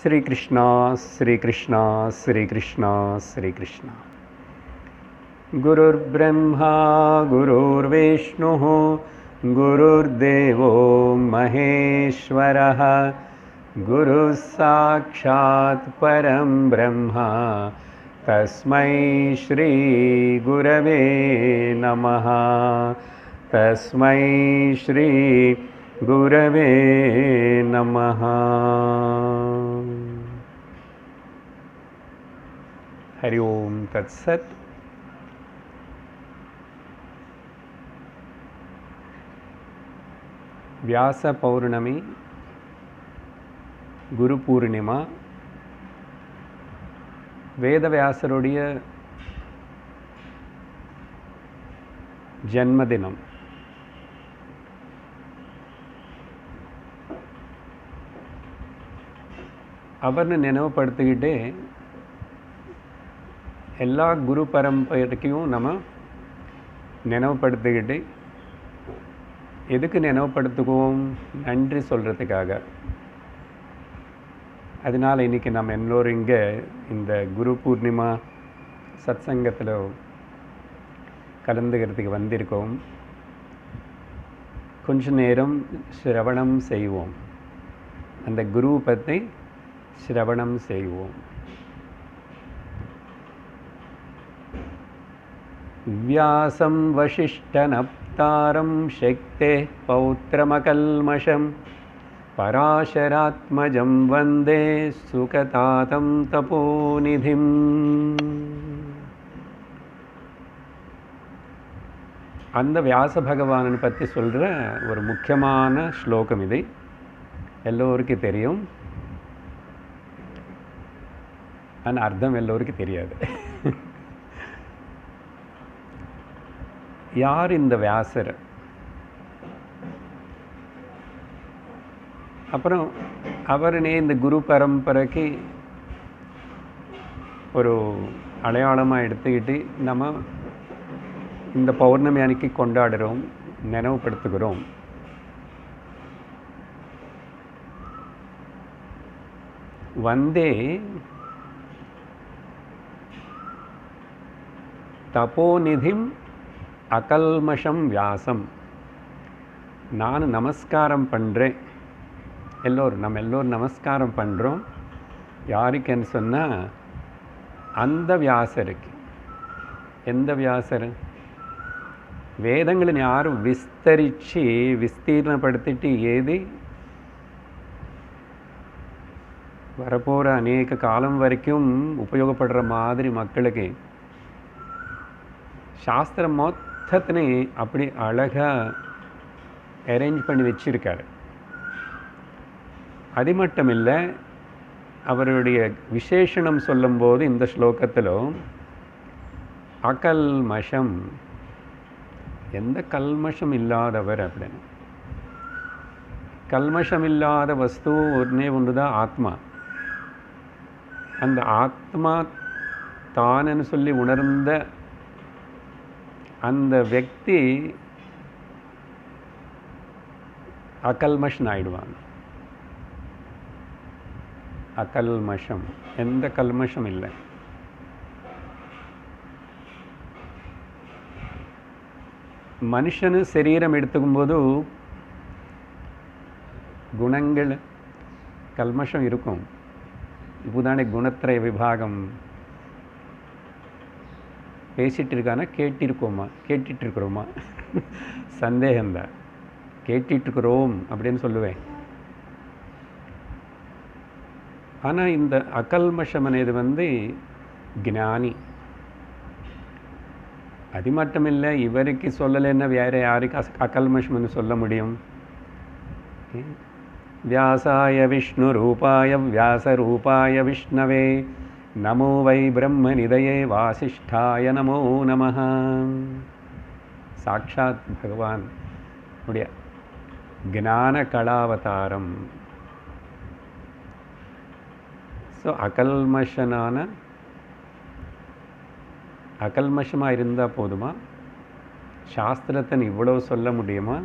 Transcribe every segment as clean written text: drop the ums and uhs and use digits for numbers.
श्री कृष्णा श्री कृष्णा श्री कृष्णा श्री कृष्णा। गुरुर्ब्रह्मा गुरुर्विष्णुः गुरुर्देवो महेश्वरः गुरुः साक्षात् परं ब्रह्म तस्मै श्री गुरवे नमः। तस्मै श्री गुरवे नमः। हरि ओम तत्सत्। व्यास पौर्णमी, गुरु पूर्णिमा, வேதவியாசருடைய ஜன்மதினம். அவர்னு நினைவுபடுத்திக்கிட்டே எல்லா குரு பரம்பரைக்கும் நம்ம நினைவுபடுத்திக்கிட்டு, எதுக்கு நினைவுபடுத்துவோம்? நன்றி சொல்கிறதுக்காக. அதனால் இன்றைக்கி நம்ம எல்லோரும் இங்கே இந்த குரு பூர்ணிமா சத்சங்கத்தில் கலந்துக்கிறதுக்கு வந்திருக்கோம். கொஞ்ச நேரம் சிரவணம் செய்வோம். அந்த குரு பற்றி சிரவணம் செய்வோம். व्यासं वसिष्ठनप्तारं शक्तेः पौत्रमकल्मषं पराशरात्मजं वन्दे सुकतातं तपोनिधिम्. அந்த வியாச பகவானை பற்றி சொல்கிற ஒரு முக்கியமான ஸ்லோகம் இது. எல்லோருக்கும் தெரியும், ஆனால் அர்த்தம் எல்லோருக்கும் தெரியாது. யார் இந்த வியாசர்? அப்புறம் அவருனே இந்த குரு பரம்பரைக்கு ஒரு அடையாளமாக எடுத்துக்கிட்டு நம்ம இந்த பௌர்ணமி அன்னைக்கு கொண்டாடுறோம், நினைவுபடுத்துகிறோம். வந்தே தபோநிதிம் அகல்மஷம் வியாசம். நான் நமஸ்காரம் பண்ணுறேன். நம்ம எல்லோரும் நமஸ்காரம் பண்ணுறோம். யாருக்குன்னு சொன்னால் அந்த வியாசருக்கு. எந்த வியாசர்? வேதங்களின் யாரும் விஸ்தீர்ணப்படுத்திட்டு ஏது வரப்போகிற அநேக காலம் வரைக்கும் உபயோகப்படுற மாதிரி மக்களுக்கு சாஸ்திரம் மொத்தத்தினை அப்படி அழகாக அரேஞ்ச் பண்ணி வச்சிருக்காரு. அது மட்டும் இல்லை, அவருடைய விசேஷணம் சொல்லும்போது இந்த ஸ்லோகத்தில் அகல்மஷம், எந்த கல்மஷம் இல்லாதவர் அப்படின்னு. கல்மஷம் இல்லாத வஸ்து ஒன்று தான் ஆத்மா. அந்த ஆத்மா தானன்னு சொல்லி உணர்ந்த அந்த व्यक्ति அகல்மஷன் ஆயிடுவாங்க. அகல்மஷம், எந்த கல்மஷம் இல்லை. மனுஷனு சரீரம் எடுத்துக்கும்போது குணங்கள் கல்மஷம் இருக்கும். இப்போதானே குணத்திரை விபாகம் பேசிகிட்டு இருக்கானா கேட்டுட்ருக்குறோமா? சந்தேகம்தான். கேட்டுட்ருக்குறோம் அப்படின்னு சொல்லுவேன். ஆனால் இந்த அகல்மஷம் అనేది ஞானி. அது மட்டும் இல்லை, இவருக்கு சொல்லலைன்னா வேறு யாருக்கு அகல்மஷம்னு சொல்ல முடியும்? வியாசாய விஷ்ணு ரூபாய வியாசரூபாய விஷ்ணவே நமோ வை பிரம்ம நிதயே வாசிஷ்டாய நமோ நமः. சாட்சாத் பகவான் உடைய ஞான கலாவதாரம். ஸோ அகல்மஷமாக இருந்தால் போதுமா? சாஸ்திரத்தை இவ்வளோ சொல்ல முடியுமா?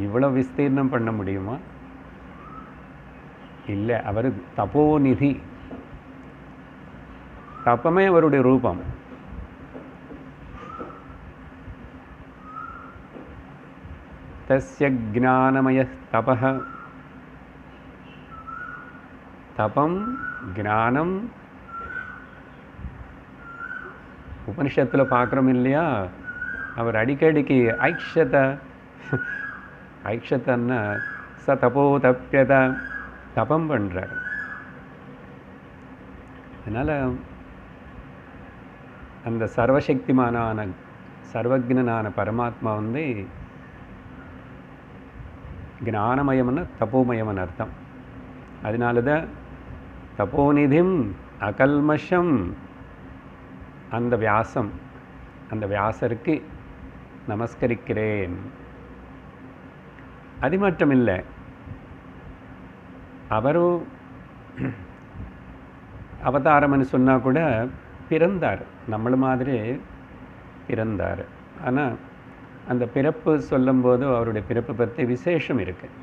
இவ்வளோ விஸ்தீர்ணம் பண்ண முடியுமா? இல்லை, அவர் தபோநிதி. தப்பமே அவருடைய ரூபம். தஸ்ய ஞானமய தபஹ. தபம், ஞானம். உபனிஷத்தில் பார்க்குறோம் இல்லையா, அவர் அடிக்கடிக்கு ஐக்ஷதன்னா ச தபோ தப்பியத, தபம் பண்ணுறார். அதனால் அந்த சர்வசக்திமானான சர்வஜ்ஞனான பரமாத்மா வந்து ஞானமயம்னு தபோமயம்னு அர்த்தம். அதனால தான் தபோநிதிம் அகல்மஷம், அந்த வியாசம், அந்த வியாசருக்கு நமஸ்கரிக்கிறேன். அது மட்டும் இல்லை, அவரும் அவதாரம்னு சொன்னால் கூட பிறந்தார், நம்மள மாதிரி பிறந்தார். ஆனால் அந்த பிறப்பு சொல்லும்போது அவருடைய பிறப்பை பற்றி விசேஷம் இருக்குது.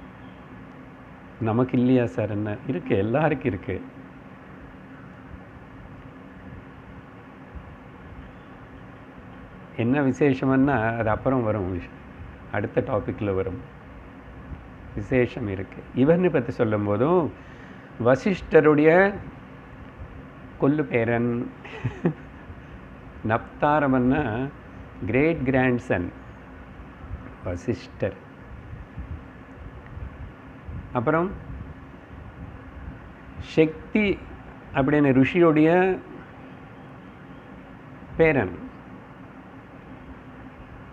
நமக்கு இல்லையா சார்? என்ன இருக்குது, எல்லாருக்கும் இருக்குது. என்ன விசேஷம்னா அது அப்புறம் வரும், அடுத்த டாப்பிக்கில் வரும். விசேஷம் இருக்குது. இவர்னு பற்றி சொல்லும்போதும் வசிஷ்டருடைய கொல்லு பேரன். நப்தாரமன்னா கிரேட் கிராண்ட்சன் வசிஷ்டர். அப்புறம் சக்தி அப்படின்னு ருஷியுடைய பேரன்.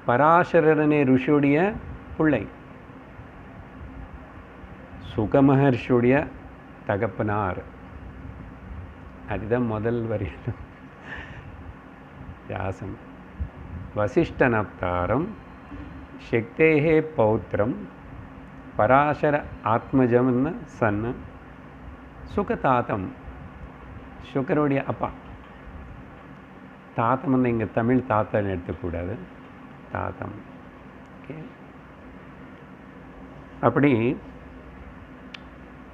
பராசரனே ருஷியுடைய பிள்ளை. சுகமஹர்ஷியுடைய தகப்பனார். அதுதான் முதல் வரி வியாசம். வசிஷ்டனப்தாரம் சக்தேஹே பௌத்திரம் பராசர ஆத்மஜம்னு சன்னு சுகதாத்தம். சுகருடைய அப்பா. தாத்தம் வந்து இங்கே தமிழ் தாத்தான்னு எடுத்துக்கூடாது, தாத்தம். ஓகே, அப்படி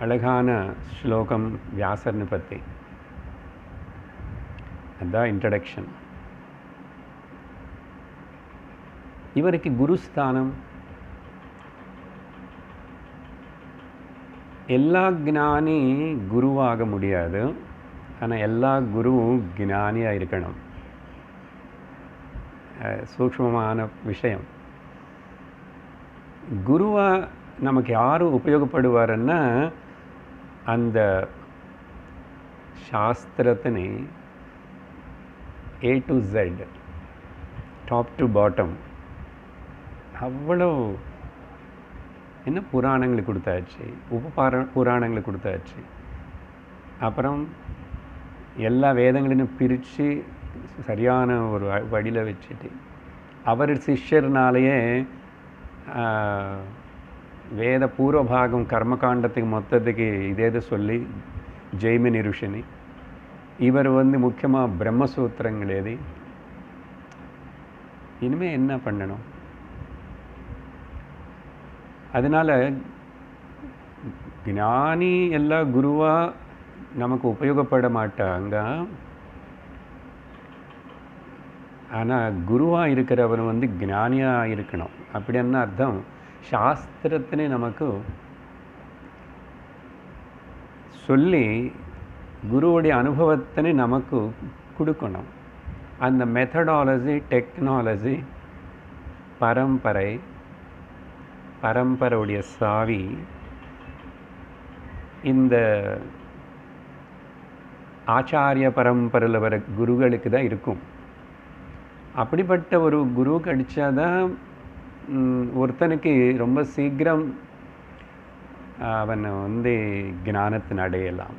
அழகான ஸ்லோகம் வியாசர்னு பற்றி. அதுதான் இன்ட்ரடக்ஷன். இவருக்கு குருஸ்தானம். எல்லா ஞானி குருவாக முடியாது, ஆனால் எல்லா குருவும் ஞானியாக இருக்கணும். சூக்ஷ்மமான விஷயம். குருவாக நமக்கு யார் உபயோகப்படுவாருன்னா அந்த சாஸ்திரத்தினை A to Z, top to bottom, அவ்வளோ என்ன புராணங்களை கொடுத்தாச்சு, புராணங்களை கொடுத்தாச்சு. அப்புறம் எல்லா வேதங்களையும் பிரித்து சரியான ஒரு வழியில் வச்சுட்டு அவர் சிஷ்யர்னாலேயே வேத பூர்வபாகம் கர்மகாண்டத்துக்கு மொத்தத்துக்கு இதே சொல்லி ஜெய்மினி ருஷினி. இவர் வந்து முக்கியமாக பிரம்மசூத்திரங்கள் எழுதி. இனிமேல் என்ன பண்ணணும்? அதனால் ஞானி எல்லா குருவாக நமக்கு உபயோகப்பட மாட்டாங்க. ஆனால் குருவாக இருக்கிறவர் வந்து ஞானியாக இருக்கணும். அப்படின்னா அர்த்தம், சாஸ்திரத்தினை நமக்கு சொல்லி குருவுடைய அனுபவத்தினை நமக்கு கொடுக்கணும். அந்த மெத்தடாலஜி, டெக்னாலஜி, பரம்பரையுடைய சாவி இந்த ஆச்சாரிய பரம்பரையில் வர குருகளுக்கு தான் இருக்கும். அப்படிப்பட்ட ஒரு குரு கிடைச்சாதான் ஒருத்தனுக்கு ரொம்ப சீக்கிரம் அவன் வந்து ஞானத்தின் அடையலாம்.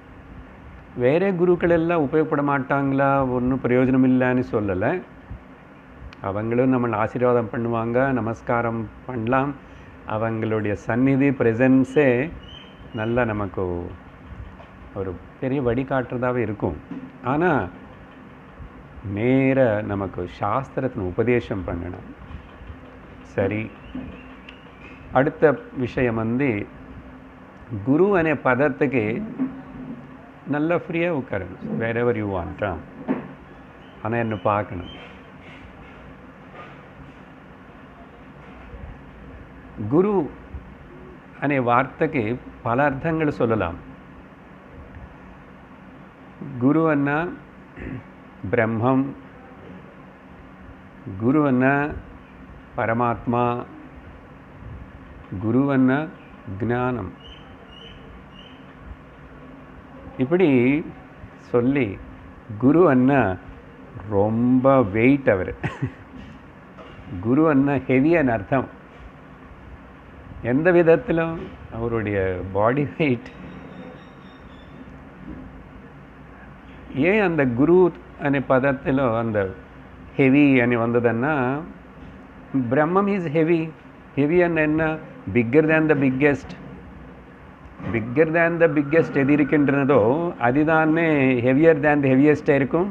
வேறு குருக்கள் எல்லாம் உபயோகப்பட மாட்டாங்களா, ஒன்றும் பிரயோஜனம் இல்லைன்னு சொல்லலை. அவங்களும் நம்மளை ஆசீர்வாதம் பண்ணுவாங்க, நமஸ்காரம் பண்ணலாம். அவங்களுடைய சந்நிதி ப்ரெசன்ஸே நல்லா நமக்கு ஒரு பெரிய வழிகாட்டுறதாகவே இருக்கும். ஆனால் நேர நமக்கு சாஸ்திரத்தின் உபதேசம் பண்ணணும். சரி, அடுத்த விஷயம் வந்து குரு அనే பதத்துக்கு நல்லா ஃப்ரீயாக உட்காருங்க, வேர் எவர் யூ வாண்ட். ஆனால் என்ன பார்க்கணும். குரு అనే వార్తకి పల అర్థంగా சொல்லலாம். గురు అన్న బ్రహ్మం, గురు అన్న పరమాత్మ, గురు అన్న జ్ఞానం. இப்படி சொல்லி குரு அண்ணா ரொம்ப வெயிட், அவர் குரு அண்ணா ஹெவியான அர்த்தம். எந்த விதத்திலும் அவருடைய பாடி வெயிட். ஏன் அந்த குரு అనే పదத்திలో அந்த హెవీ అని వందదన్నా, బ్రహ్మం ఈజ్ హెవీ. హెవీ అన్న என்ன, bigger than the biggest. Bigger than the biggest எது இருக்கின்றதோ அதுதானே ஹெவியர் தேன் த ஹெவியஸ்டாக இருக்கும்.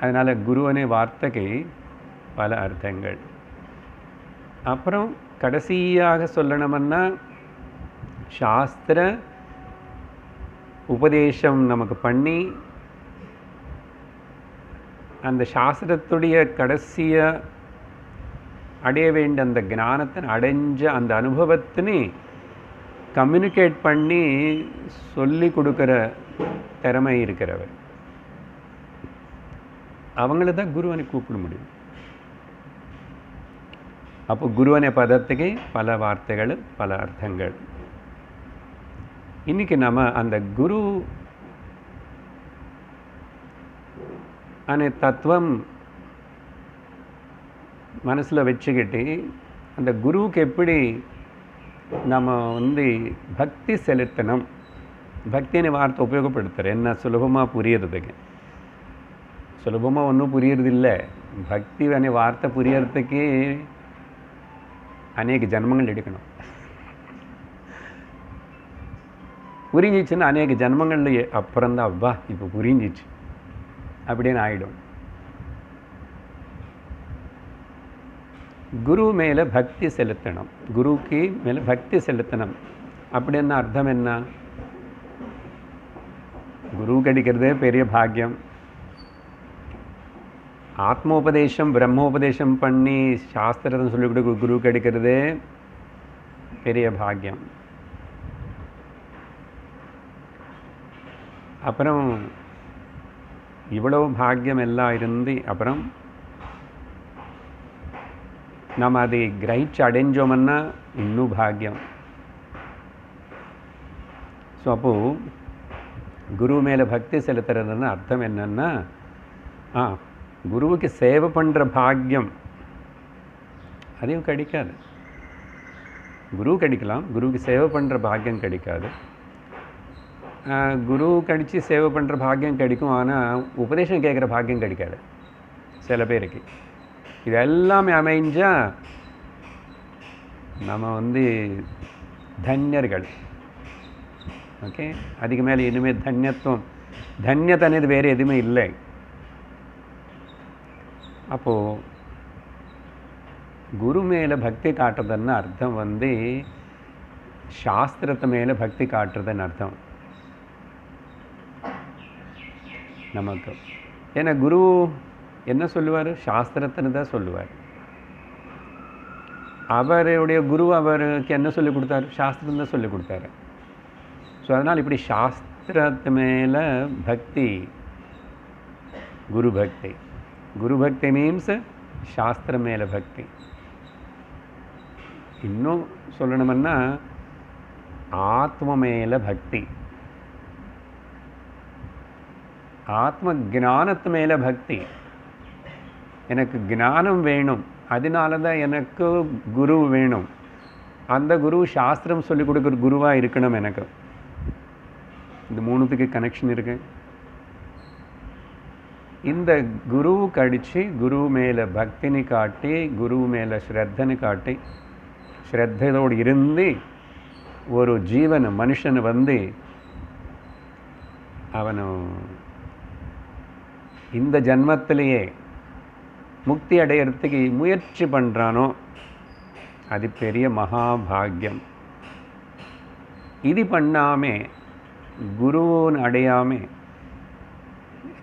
அதனால் குரு அనే வார்த்தைக்கு பல அர்த்தங்கள். அப்புறம் கடைசியாக சொல்லணும்னா, சாஸ்திர உபதேசம் நமக்கு பண்ணி அந்த சாஸ்திரத்துடைய கடைசியாக அடைய வேண்டிய அந்த ஞானத்தை அடைஞ்ச அந்த அனுபவத்தினை கம்யூனிகேட் பண்ணி சொல்லி கொடுக்குற திறமை இருக்கிறவர். அவங்கள தான் குருவனை கூப்பிட முடியும். அப்போ குரு அనే பதத்துக்கு பல வார்த்தைகள், பல அர்த்தங்கள். இன்னைக்கு நம்ம அந்த குரு అనే தத்துவம் மனசில் வச்சுக்கிட்டு, அந்த குருவுக்கு எப்படி நம்ம பக்தி செலுத்தணும். பக்தி அనే வார்த்தை உபயோகப்படுத்துகிறேன் என்ன சுலபமாக புரியறதுக்கு. சுலபமாக ஒன்றும் புரியறதில்லை. பக்தி அనే வார்த்தை புரியறதுக்கு அநேக ஜன்மங்கள் எடுக்கணும். புரிஞ்சிச்சுன்னா அநேக ஜன்மங்கள் அப்புறம்தான் அவ்வா இப்போ புரிஞ்சிச்சு அப்படின்னு ஆகிடும். குரு மேலே பக்தி செலுத்தணும், குருவுக்கு மேலே பக்தி செலுத்தணும் அப்படின்னு அர்த்தம் என்ன? குரு கிடைக்கிறதே பெரிய பாக்கியம். ஆத்மோபதேசம் பிரம்மோபதேசம் பண்ணி சாஸ்திரத்தை சொல்லிக் கொடுக்க குரு கிடைக்கிறதே பெரிய பாக்கியம். அப்புறம் இவ்வளவு பாக்கியம் எல்லாம் இருந்து அப்புறம் நம்ம அதை கிரகிச்சு அடைஞ்சோம்னா இன்னும் பாக்கியம். ஸோ அப்போது குரு மேலே பக்தி செலுத்துறதுன்னு அர்த்தம் என்னன்னா, குருவுக்கு சேவை பண்ணுற பாக்கியம் அதையும் கிடைக்காது. குரு கிடைக்கலாம், குருவுக்கு சேவை பண்ணுற பாக்கியம் கிடைக்காது. குரு கடிச்சு சேவை பண்ணுற பாக்கியம் கிடைக்கும், ஆனால் உபதேசம் கேட்குற பாக்கியம் கிடைக்காது சில பேருக்கு. இது எல்லாமே அமைஞ்சால் நம்ம தன்யர்கள். ஓகே, அதுக்கு மேலே இனிமேல் தன்யத்துவம், தன்யத்தை అనేది வேறு எதுவுமே இல்லை. அப்போது குரு மேலே பக்தி காட்டுறதுன்னு அர்த்தம் சாஸ்திரத்து மேலே பக்தி காட்டுறதுன்னு அர்த்தம் நமக்கு. ஏன்னா குரு என்ன சொல்லுவார்? சாஸ்திரத்தின்னு தான் சொல்லுவார். அவருடைய குரு அவருக்கு என்ன சொல்லிக் கொடுத்தாரு? சாஸ்திரம் தான் சொல்லிக் கொடுத்தாரு. ஸோ அதனால் இப்படி சாஸ்திரத்து மேலே பக்தி, குரு பக்தி. குரு பக்தி மீன்ஸ் சாஸ்திரம் மேலே பக்தி. இன்னும் சொல்லணும்னா ஆத்ம மேலே பக்தி, ஆத்ம ஞானத்து மேலே பக்தி. எனக்கு ஞானம் வேணும், அதனால தான் எனக்கு குரு வேணும். அந்த குரு சாஸ்திரம் சொல்லிக் கொடுக்குற குருவாக இருக்கணும் எனக்கு. இந்த மூணுத்துக்கு கனெக்ஷன் இருக்கு. இந்த குரு கடிச்சு குரு மேலே பக்தினி காட்டி, குரு மேலே ஸ்ரத்தனு காட்டி, ஸ்ரத்தையோடு இருந்து ஒரு ஜீவன் மனுஷன் அவனு இந்த ஜன்மத்திலேயே முக்தி அடையிறதுக்கு முயற்சி பண்ணுறானோ அது பெரிய மகாபாகியம். இது பண்ணாமல் குருன்னு அடையாமல்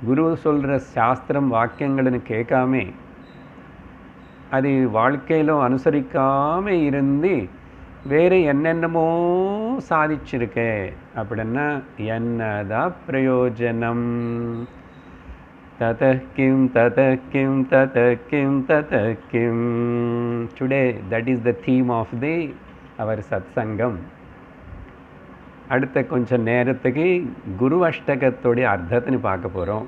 குரு சொல்கிற சாஸ்திரம் வாக்கியங்கள்னு கேட்காம அது வாழ்க்கையிலும் அனுசரிக்காமல் இருந்து வேறு என்னென்னமோ சாதிச்சிருக்கே அப்படின்னா என்னதான் பிரயோஜனம்? ததः கிம் ததः கிம் ததः கிம் ததः கிம். Today that is the theme of the our சத்சங்கம். அடுத்த கொஞ்சம் நேரத்துக்கு குரு அஷ்டகத்தோடைய அர்த்தத்தின்னு பார்க்க போகிறோம்.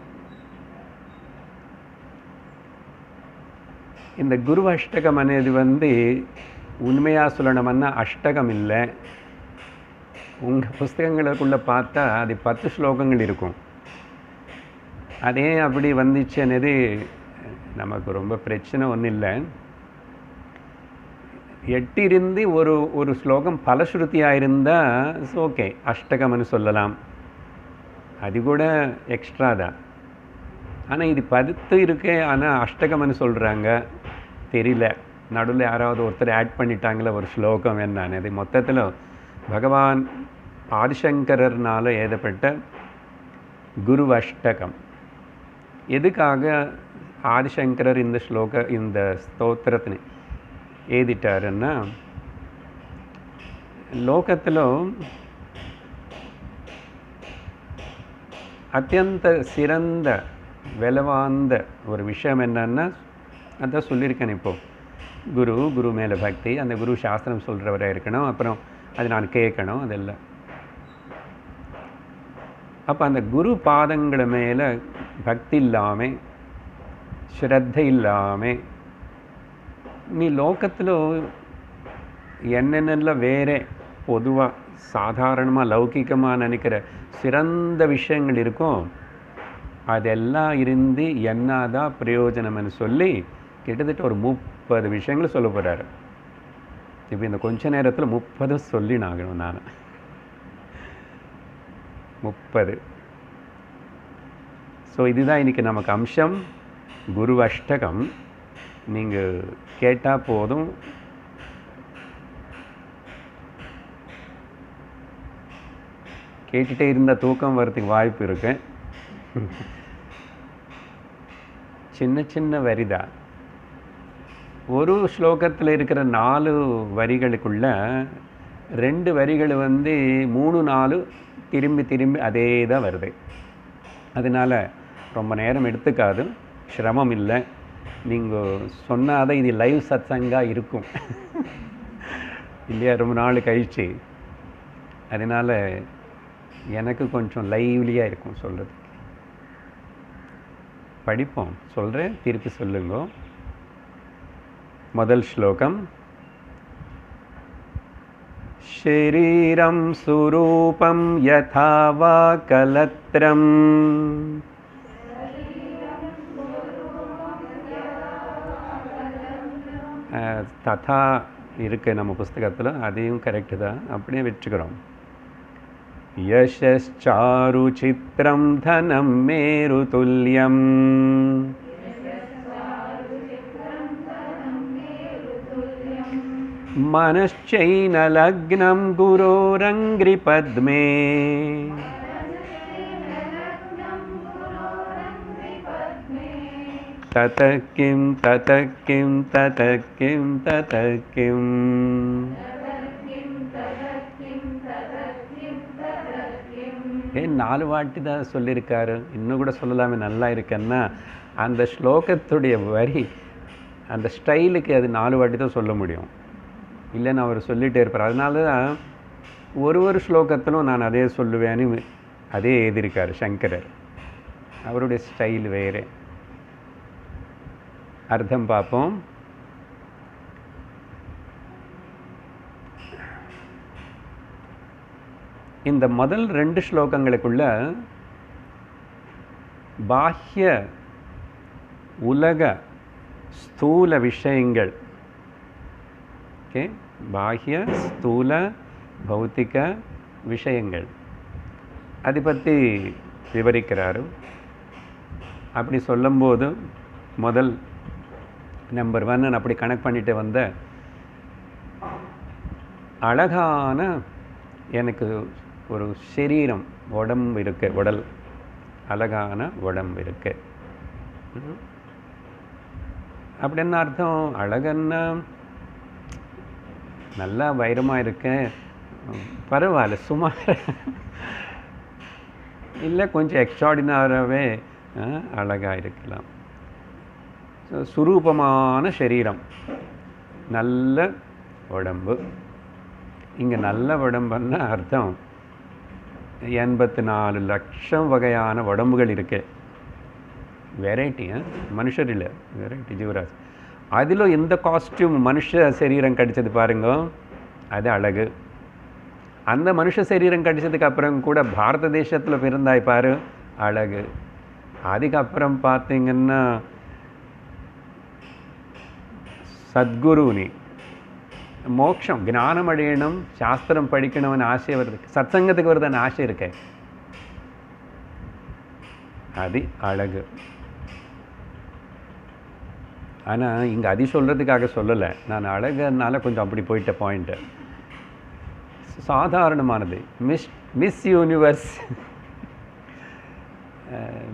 இந்த குரு அஷ்டகம் అనేది உண்மையாக சொல்லணும்னா அஷ்டகம் இல்லை. உங்கள் புஸ்தகங்களுக்குள்ளே பார்த்தா அது 10 ஸ்லோகங்கள் இருக்கும். அதே அப்படி வந்துச்சுன்னது நமக்கு ரொம்ப பிரச்சனை ஒன்றும் இல்லை. 8 இருந்து ஒரு ஸ்லோகம் பலஸ்ருதியாக இருந்தால் ஓகே, அஷ்டகம்னு சொல்லலாம். அது கூட எக்ஸ்ட்ரா தான். ஆனால் இது 10 இருக்கு, ஆனால் அஷ்டகம்னு சொல்கிறாங்க. தெரியல, நடுவில் யாராவது ஒருத்தர் ஆட் பண்ணிட்டாங்களே ஒரு ஸ்லோகம் என்னன்னு. அது மொத்தத்தில் பகவான் ஆதிசங்கரர்னால எழுதப்பட்ட குரு அஷ்டகம். எதுக்காக ஆதிசங்கரர் இந்த ஸ்தோத்திரத்தினை எழுதிட்டாருன்னா, லோகத்தில் அத்தியந்த சிறந்த விலவாந்த ஒரு விஷயம் என்னன்னா, அதான் சொல்லியிருக்கேன். இப்போது குரு மேலே பக்தி, அந்த குரு சாஸ்திரம் சொல்கிறவராக இருக்கணும், அப்புறம் அது நான் கேட்கணும், அதெல்லாம். அப்போ அந்த குரு பாதங்கள் மேலே பக்தி இல்லாமல் ஸ்ரத்தை இல்லாமல் நீ லோகத்தில் என்னென்னலாம் வேறு பொதுவாக சாதாரணமாக லௌகிகமாக நினைக்கிற சிறந்த விஷயங்கள் இருக்கும், அதெல்லாம் இருந்து என்னதான் பிரயோஜனம்னு சொல்லி கிட்டத்தட்ட ஒரு 30 விஷயங்கள் சொல்ல போகிறாரு. இப்போ இந்த கொஞ்ச நேரத்தில் 30 சொல்லினாகணும் நான். 30. ஸோ இதுதான் இன்றைக்கி நமக்கு அம்சம், குரு அஷ்டகம். நீங்கள் கேட்டால் போதும். கேட்டுகிட்டே இருந்தால் தூக்கம் வரதுக்கு வாய்ப்பு இருக்கு. சின்ன சின்ன வரிதான். ஒரு ஸ்லோகத்தில் இருக்கிற 4 வரிகளுக்குள்ள 2 வரிகள் 3-4 திரும்பி அதே தான் வருது. அதனால் ரொம்ப நேரம் எடுத்துக்காது, சிரமம் இல்லை. நீங்கள் சொன்னாதான் இது லைவ் சத்சங்காக இருக்கும் இல்லையா, ரொம்ப நாள் கழிச்சு. அதனால் எனக்கு கொஞ்சம் லைவ்லியாக இருக்கும் சொல்கிறது. படிப்போம், சொல்கிறேன், திருப்பி சொல்லுங்க. முதல் ஸ்லோகம். ஷரீரம் சுரூபம் யதா வா கலத்ரம் ததா இருக்கு நம்ம புஸ்தகத்தில், அதையும் கரெக்டு தான், அப்படியே வச்சுக்கிறோம். யசாரு சித்திரம் தனம் மேரு துல்லியம் மனச்சைன லக்னம் குரோரங்கிரி பத்மே ததக்கிம் ததக்கிம் ததக்கிம் ததக்கிம். ஏன் 4 வாட்டி தான் சொல்லியிருக்காரு, இன்னும் கூட சொல்லலாமே, நல்லா இருக்குன்னா அந்த ஸ்லோகத்துடைய வரி அந்த ஸ்டைலுக்கு அது 4 வாட்டி தான் சொல்ல முடியும், இல்லைன்னு அவர் சொல்லிகிட்டே இருப்பார். அதனால தான் ஒரு ஸ்லோகத்திலும் நான் அதே சொல்லுவேன்னு அதே எழுதியிருக்காரு சங்கரர். அவருடைய ஸ்டைல் வேறு. அர்த்தம் பார்ப்போம். இந்த முதல் 2 ஸ்லோகங்களுக்குள்ள பாஹ்ய உலக ஸ்தூல விஷயங்கள், ஓகே, பாஹ்ய ஸ்தூல பௌத்திக விஷயங்கள் அதை பற்றி விவரிக்கிறாரு. அப்படி சொல்லும்போது முதல் நம்பர் 1 அப்படி கனெக்ட் பண்ணிட்டு வந்த அழகான எனக்கு ஒரு சரீரம், உடம்பு இருக்குது, உடல், அழகான உடம்பு இருக்கு. அப்படி என்ன அர்த்தம்? அழகன்னா நல்லா வைரமாக இருக்கேன், பரவாயில்ல, சுமார் இல்லை கொஞ்சம் எக்ஸ்ட்ராடினராகவே அழகாக இருக்கலாம். சுரூபமான சரீரம், நல்ல உடம்பு. இங்கே நல்ல உடம்புன்னா அர்த்தம் 84 லட்சம் வகையான உடம்புகள் இருக்கு. வெரைட்டி, மனுஷர் இல்லை, வெரைட்டி ஜீவராசி. அதில் எந்த காஸ்டியூம் மனுஷ சரீரம் கடிச்சது பாருங்க, அது அழகு. அந்த மனுஷ சரீரம் கடிச்சதுக்கு அப்புறம் கூட பாரத தேசத்தில் பிறந்தாய் பாரு, அழகு. அதுக்கப்புறம் பார்த்தீங்கன்னா சத்குரு, நீ மோட்சம், ஞானம் அடையணும், சாஸ்திரம் படிக்கணும்னு ஆசை வருது, சத்சங்கத்துக்கு வருதுன்னு ஆசை இருக்கேன், அது அழகு. ஆனால் இங்கே அது சொல்கிறதுக்காக சொல்லலை, நான் அழகுனால கொஞ்சம் அப்படி போயிட்ட பாயிண்ட்டு. சாதாரணமானது, மிஸ் யூனிவர்ஸ்,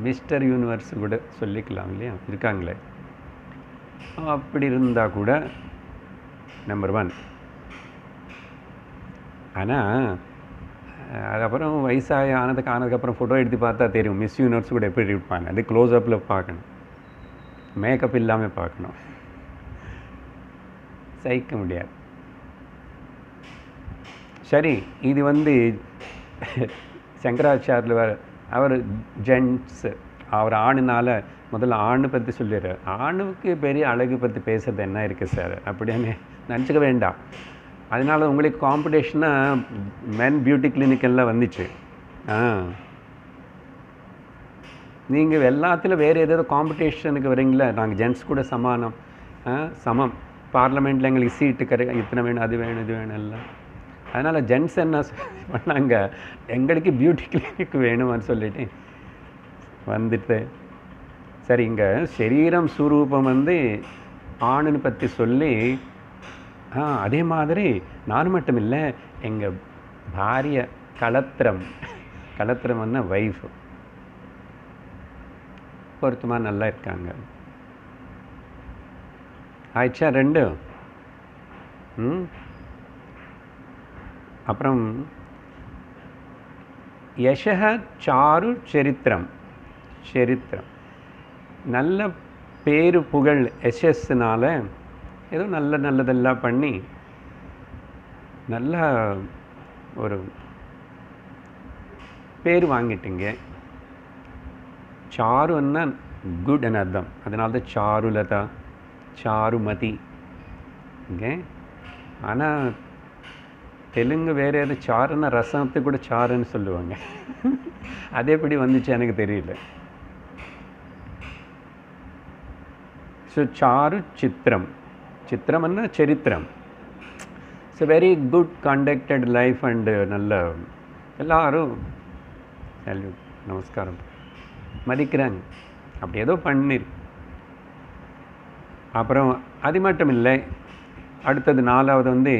மிஸ்டர் யூனிவர்ஸ் கூட சொல்லிக்கலாம் இல்லையா, இருக்காங்களே. அப்படி இருந்தால் கூட நம்பர் 1. ஆனால் அதுக்கப்புறம் ஆனதுக்கப்புறம் ஃபோட்டோ எடுத்து பார்த்தா தெரியும் மிஸ் யூனிவர்ஸ் கூட எப்படி இருப்பாங்க. அது க்ளோஸ்அப்பில் பார்க்கணும், மேக்கப் இல்லாமல் பார்க்கணும், சகிக்க முடியாது. சரி, இது சங்கராச்சாரில் அவர் ஜென்ட்ஸு, அவர் ஆணுனால முதல்ல ஆணை பற்றி சொல்லிடுறார். ஆணுக்கு பெரிய அழகு பற்றி பேசுறது என்ன இருக்குது சார் அப்படின்னு நினச்சிக்க வேண்டாம். அதனால் உங்களுக்கு காம்படிஷனாக மென் பியூட்டி கிளினிக் எல்லாம் வந்துச்சு. நீங்கள் எல்லாத்தில் வேறு ஏதாவது காம்படிஷனுக்கு வரீங்களா? நாங்கள் ஜென்ட்ஸ் கூட சமம், பார்லமெண்ட்டில் எங்களுக்கு சீட்டு இத்தனை வேணும், அது வேணும், இது வேணும் எல்லாம். அதனால் ஜென்ட்ஸ் என்ன பண்ணாங்க, எங்களுக்கு பியூட்டி கிளினிக் வேணும்னு சொல்லிட்டு வந்துட்டு. சரி, இங்கே சரீரம் சுரூபம் ஆணுன்னு பற்றி சொல்லி, அதே மாதிரி நான் மட்டும் இல்லை, எங்கள் பாரிய கலத்திரம்னா வைஃப் பொருத்தமாக நல்லா இருக்காங்க. ஆயிடுச்சா 2? அப்புறம் யசஹ சாரு சரித்திரம், நல்ல பேரு புகழ், யசஸ்னால ஏதோ நல்லதெல்லாம் பண்ணி நல்லா ஒரு பேர் வாங்கிட்டீங்க. சாருன்னா குட்னு அர்த்தம், அதனால தான் சாருலதா, சாருமதி. ஓகே, ஆனால் தெலுங்கு வேறு ஏதாவது சாருன்னா ரசத்துக்கு கூட சாருன்னு சொல்லுவாங்க. அது எப்படி வந்துச்சு எனக்கு தெரியல. ஸோ சாரு சித்திரம்னா சரித்திரம். It's very good conducted life and நல்ல எல்லாரும் சல்யூட், நமஸ்காரம் மதிக்கிறாங்க. அப்படி ஏதோ பண்ணிரு. அப்புறம் அது மட்டும் இல்லை, அடுத்தது 4வது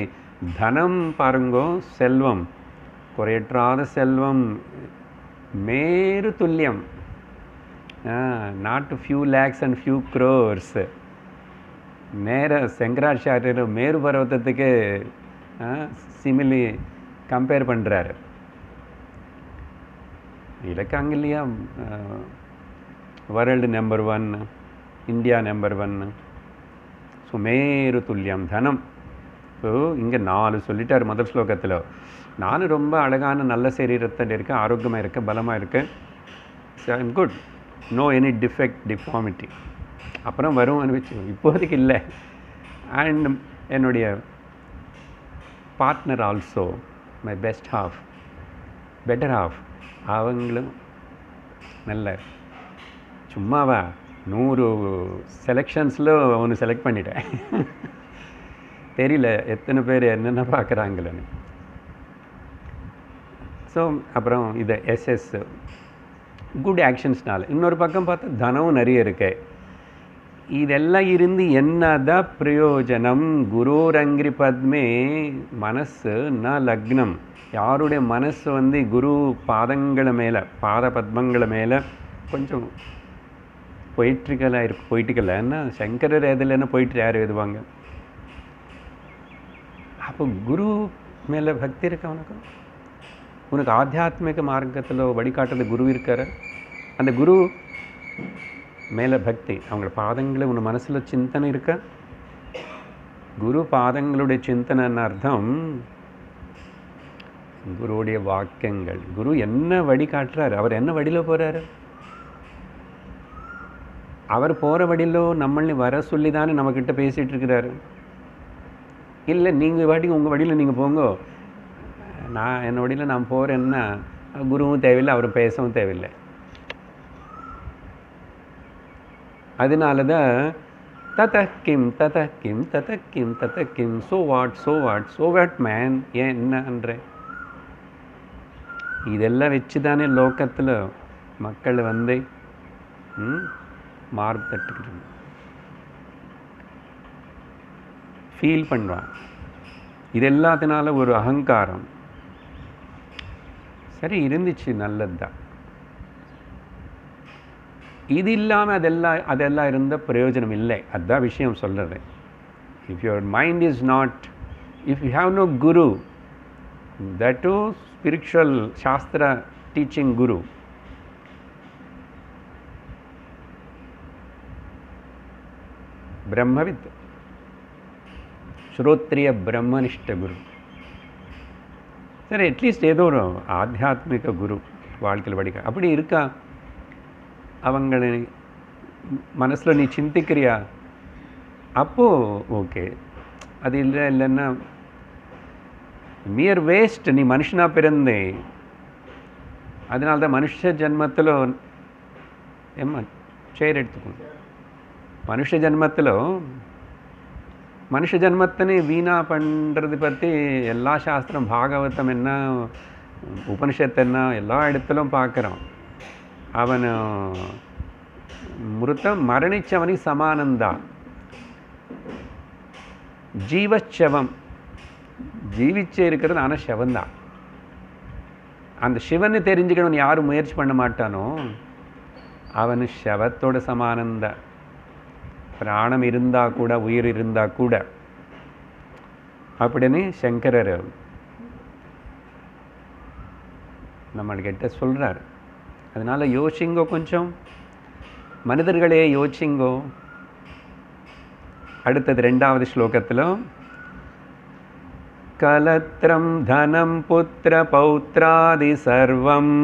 தனம் பாருங்கோ, செல்வம், குறையற்றாத செல்வம், மேரு துல்லியம், not few lakhs and few crores. நேர சங்கராச்சாரியர் மேரு பர்வத்தத்துக்கு சிமிலி கம்பேர் பண்ணுறாரு. இருக்காங்க இல்லையா, world number 1, India number 1. So Meru துல்லியம் தனம். ஸோ இங்கே 4 சொல்லிட்டார் முதல் ஸ்லோகத்தில். நானும் ரொம்ப அழகான நல்ல சரீரத்தில் இருக்கேன், ஆரோக்கியமாக இருக்கேன், பலமாக இருக்கேன், so I am good, no any deformity. அப்புறம் வரும் அனுபவிச்சு, இப்போதைக்கு இல்லை. அண்ட் என்னுடைய partner also, my best half, better half, அவங்களும் நல்ல, சும்மாவா 100 செலெக்ஷன்ஸில் ஒன்று செலக்ட் பண்ணிட்டேன். தெரியல எத்தனை பேர் என்னென்ன பார்க்குறாங்களேன்னு. ஸோ அப்புறம் இதை எஸ்எஸ் குட் ஆக்ஷன்ஸ்னால. இன்னொரு பக்கம் பார்த்தா தனமும் நிறைய இருக்கு. இதெல்லாம் இருந்து என்னதான் பிரயோஜனம்? குருரங்கிரி பத்மே மனசு ந லக்னம். யாருடைய மனசு வந்து குரு பாதங்கள மேலே, பாத பத்மங்கள மேலே கொஞ்சம் பொயிட்ரிக்கலாக இருக்கு. பொயிட்டிக்கல என்ன சங்கரர் எதில் போயிட்டு யார் எழுதுவாங்க? அப்போ குரு மேலே பக்தி இருக்கா உனக்கு? உனக்கு ஆத்தியாத்மிக மார்க்கத்தில் வழிகாட்டுறது குரு இருக்கார். அந்த குரு மேலே பக்தி, அவங்கள பாதங்களை உன் மனசில் சிந்தனை இருக்கா? குரு பாதங்களுடைய சிந்தனைன்னு அர்த்தம் குருவுடைய வாக்கியங்கள். குரு என்ன வழி காட்டுறாரு, அவர் என்ன வழியில் போகிறாரு? அவர் போகிற வழியிலோ நம்மளை வர சொல்லி தானே நம்மக்கிட்ட பேசிகிட்டு இருக்கிறாரு. இல்லை நீங்கள் வாட்டிக்கு உங்கள் வழியில் நீங்கள் போங்க, நான் என்ன வழியில் நான் போகிறேன்னா குருவும் தேவையில்லை, அவரும் பேசவும் தேவையில்லை. அதனால தான் ததக்கிம் ததக்கிம் ததக்கிம் ததக்கிம் ஸோ வாட் மேன் ஏன் என்னன்றேன். இதெல்லாம் வச்சு தானே லோக்கத்தில் மக்கள் வந்து மார்பு தட்டுக்கிறாங்க, ஃபீல் பண்ணுறான். இது எல்லாத்தினால ஒரு அகங்காரம் சரி இருந்துச்சு, நல்லது தான். இது இல்லாமல் அதெல்லாம் இருந்த பிரயோஜனம் இல்லை. அதுதான் விஷயம் சொல்கிறது. If your mind is not, if you have no guru, that too spiritual shastra teaching guru, பிரம்மவித் ஸ்ரோத்ரிய பிரம்மனிஷ்ட குரு. சரி, அட்லீஸ்ட் ஏதோ ஒரு ஆத்தியாத்மிக குரு வாழ்க்கையில் படிக்க அப்படி இருக்கா? அவங்களை மனசில் நீ சிந்திக்கிறியா? அப்போது ஓகே. அது இல்லைன்னா மியர் வேஸ்ட். நீ மனுஷனாக பிறந்தே, அதனால தான் மனுஷ ஜென்மத்தில் ஏம்மா சேர் எடுத்துக்கணும். மனுஷ ஜென்மத்தினே வீணா பண்ணுறது பற்றி எல்லா சாஸ்திரம், பாகவதம் என்ன, உபனிஷத்து என்ன, எல்லா இடத்திலும் பார்க்குறோம். அவன் மரணிச்சவனுக்கு சமானந்தான். ஜீவச்சவம், ஜீவிச்சே இருக்கிறது ஆனால் சிவன்தான். அந்த சிவனை தெரிஞ்சுக்கணும்னு யாரும் முயற்சி பண்ண மாட்டானோ அவனு சிவத்தோட சமானந்தான். பிராணம் இருந்தால் கூட, உயிர் இருந்தால் கூட அப்படின்னு சங்கரர் நம்மள்கிட்ட சொல்கிறார். அதனால் யோசிங்கோ, கொஞ்சம் மனிதர்களே யோசிங்கோ. அடுத்தது 2வது ஸ்லோகத்தில் கலத்ரம் தனம் புத்திர பௌத்ராதி சர்வம்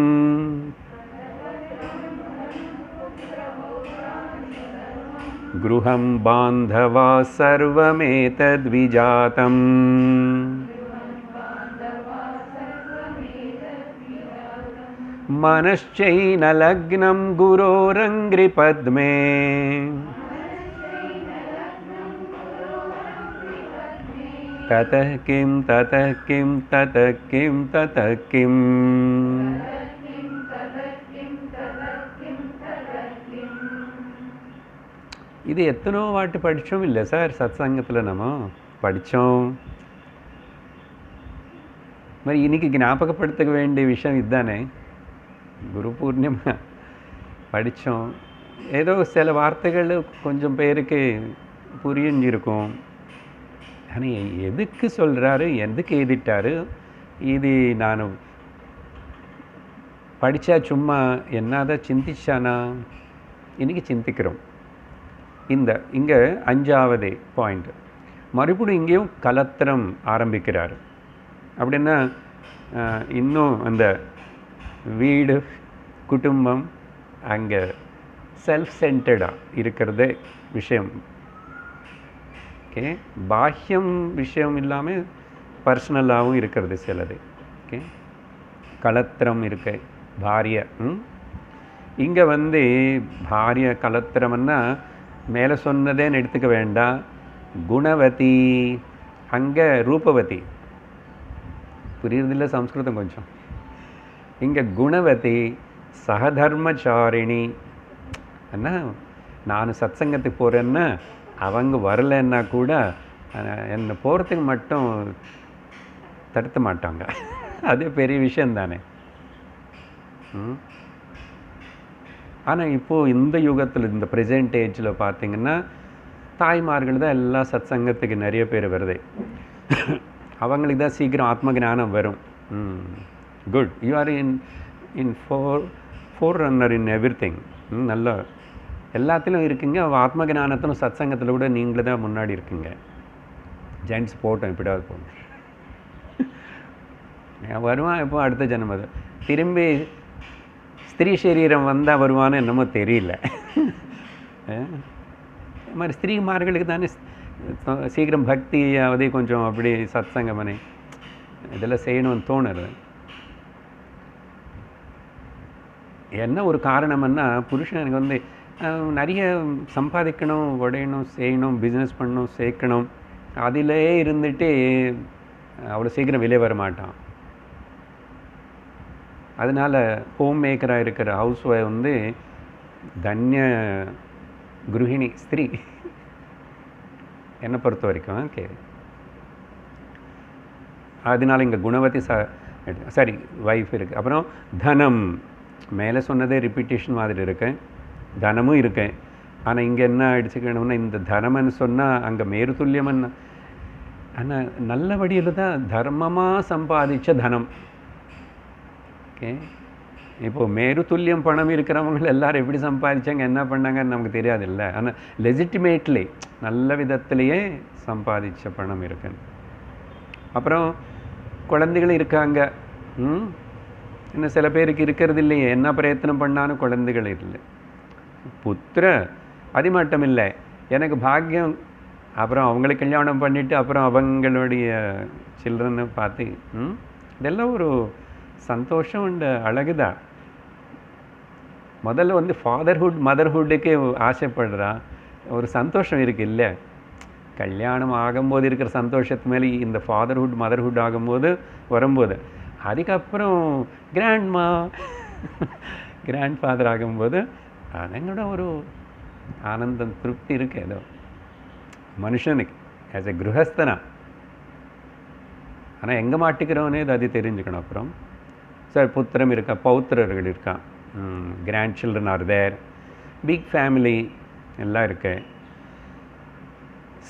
गृहं बान्धवा सर्वमेतद्विजातम् मनश्चैनलग्नं गुरोरङ्घ्रिपद्मे ततः किं ततः किं ततः किं ततः किम्. இது எத்தனோ வாட்டி படித்தோம் இல்லை சார் சத்சங்கத்தில்? நம்ம படித்தோம். மாதிரி இன்றைக்கி ஞாபகப்படுத்த வேண்டிய விஷயம் இதுதானே. குரு பூர்ணிமா படித்தோம். ஏதோ சில வார்த்தைகள் கொஞ்சம் பேருக்கு புரிஞ்சிருக்கும். ஆனால் எதுக்கு சொல்கிறாரு, எதுக்கு எழுதிட்டாரு, இது நான் படித்தா சும்மா என்னதான் சிந்திச்சானா? இன்றைக்கி சிந்திக்கிறோம். இங்கே 5வது பாயிண்ட் மறுபடியும் இங்கேயும் கலத்திரம் ஆரம்பிக்கிறார். அப்படின்னா இன்னும் அந்த வீடு, குடும்பம் அங்கே செல்ஃப் சென்டர்டாக இருக்கிறதே விஷயம். ஓகே, பாஹ்யம் விஷயம் இல்லாமல் பர்சனலாகவும் இருக்கிறது சிலது. ஓகே, கலத்திரம் இருக்கு. பாரிய இங்கே பாரிய கலத்திரம்னா மேலே சொன்னதேன்னு எடுத்துக்க வேண்டாம். குணவதி, அங்கே ரூபவதி. புரியுறதில்ல சம்ஸ்கிருதம் கொஞ்சம். இங்கே குணவதி, சகதர்மச்சாரிணி. அண்ணா நான் சத்சங்கத்துக்கு போகிறேன்னா அவங்க வரலைன்னா கூட என்னை போகிறதுக்கு மட்டும் தடுத்த மாட்டாங்க. அது பெரிய விஷயம் தானே. ஆனால் இப்போது இந்த யுகத்தில், இந்த ப்ரெசென்ட் ஏஜில் பார்த்திங்கன்னா தாய்மார்கள் தான் எல்லா சத்சங்கத்துக்கு நிறைய பேர் வருது. அவங்களுக்கு தான் சீக்கிரம் ஆத்ம ஞானம் வரும். Good, you R in four runner in every thing. நல்லா எல்லாத்திலும் இருக்குங்க. ஆத்ம ஞானத்திலும் சத்சங்கத்தில் கூட நீங்களே தான் முன்னாடி இருக்குங்க. ஜென்ட்ஸ் போட்டோம் இப்படியாவது போகணும். வருவான் இப்போ அடுத்த ஜென்மது திரும்பி ஸ்திரீ சரீரம் வந்தால் வருவான்னு என்னமோ தெரியல. இது மாதிரி ஸ்திரீமார்களுக்கு தானே சீக்கிரம் பக்தியாவது கொஞ்சம் அப்படி சத்சங்கமனை இதெல்லாம் செய்யணும்னு தோணுது. என்ன ஒரு காரணம்னா புருஷனுக்கு வந்து நிறைய சம்பாதிக்கணும், உடையணும், செய்யணும், பிஸ்னஸ் பண்ணணும், சேர்க்கணும், அதிலே இருந்துட்டு அவ்வளோ சீக்கிரம் வெளியே வர மாட்டான். அதனால் ஹோம் மேக்கராக இருக்கிற ஹவுஸ் ஒய்ஃப் வந்து தன்ய குருஹிணி ஸ்திரீ என்னை பொறுத்த வரைக்கும். ஓகே, அதனால் இங்கே குணவதி சரி வைஃப் இருக்குது. அப்புறம் தனம், மேலே சொன்னதே ரிப்பீட்டேஷன் மாதிரி இருக்கேன், தனமும் இருக்கேன். ஆனால் இங்கே என்ன அடிச்சுக்கணும்னா இந்த தனம்னு சொன்னால் அங்கே மேரு துல்லியம்னு, ஆனால் நல்ல வழியில் தான் தர்மமாக சம்பாதிச்ச தனம். ஓகே, இப்போது மேரு துல்லியம் பணம் இருக்கிறவங்க எல்லோரும் எப்படி சம்பாதிச்சாங்க, என்ன பண்ணாங்கன்னு நமக்கு தெரியாது இல்லை. ஆனால் லெஜிட்டிமேட்லி நல்ல விதத்திலேயே சம்பாதிச்ச பணம் இருக்கு. அப்புறம் குழந்தைகளும் இருக்காங்க. இன்னும் சில பேருக்கு இருக்கிறது இல்லையே, என்ன பிரயத்தனம் பண்ணாலும் குழந்தைகள் இல்லை. புத்திர அது மட்டும் இல்லை, எனக்கு பாக்கியம். அப்புறம் அவங்களுக்கு கல்யாணம் பண்ணிவிட்டு அப்புறம் அவங்களுடைய சில்ட்ரனை பார்த்து இதெல்லாம் ஒரு சந்தோஷம் உண்டு, அழகுதான். முதல்ல வந்து ஃபாதர்ஹுட் மதர்ஹுட்டுக்கு ஆசைப்படுறான், ஒரு சந்தோஷம் இருக்குது இல்லை. கல்யாணம் ஆகும்போது இருக்கிற சந்தோஷத்து மேலே இந்த ஃபாதர்ஹுட் மதர்ஹுட் ஆகும்போது வரும்போது, அதுக்கப்புறம் கிராண்ட்மா கிராண்ட் ஃபாதர் ஆகும்போது அதங்களோட ஒரு ஆனந்தம் திருப்தி இருக்கு ஏதோ மனுஷனுக்கு ஆஸ் எ கிரகஸ்தனா. ஆனால் எங்கே மாட்டிக்கிறோன்னே அது தெரிஞ்சுக்கணும். அப்புறம் சார் புத்திரம் இருக்கா, பௌத்திரர்கள் இருக்கான், grand children are there, big family எல்லாம் இருக்கு,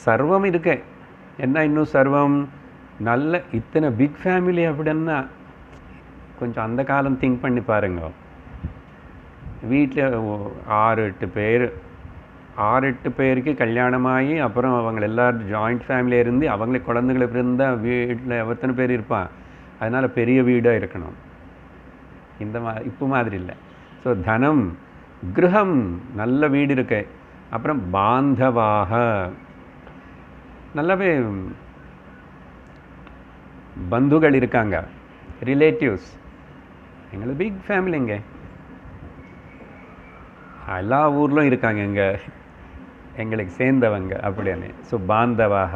சர்வம் இருக்கு. என்ன இன்னும் சர்வம் நல்ல இத்தனை பிக் ஃபேமிலி அப்படின்னா கொஞ்சம் அந்த காலம் திங்க் பண்ணி பாருங்க. வீட்டில் 6-8 பேருக்கு கல்யாணமாகி அப்புறம் அவங்க எல்லோரும் ஜாயிண்ட் ஃபேமிலியாக இருந்து அவங்களே குழந்தைகளுக்கு இருந்தால் வீட்டில் எத்தனை பேர் இருப்பான். அதனால் பெரிய வீடாக இருக்கணும். இந்த இப்போ மாதிரி இல்லை. ஸோ தனம், கிரகம், நல்ல வீடு இருக்கு. அப்புறம் பாந்தவாக, நல்லாவே பந்துகள் இருக்காங்க, ரிலேட்டிவ்ஸ். எங்களுக்கு பிக் ஃபேமிலிங்க, எல்லா ஊர்லும் இருக்காங்க இங்கே எங்களுக்கு சேர்ந்தவங்க அப்படின்னு. ஸோ பாந்தவாக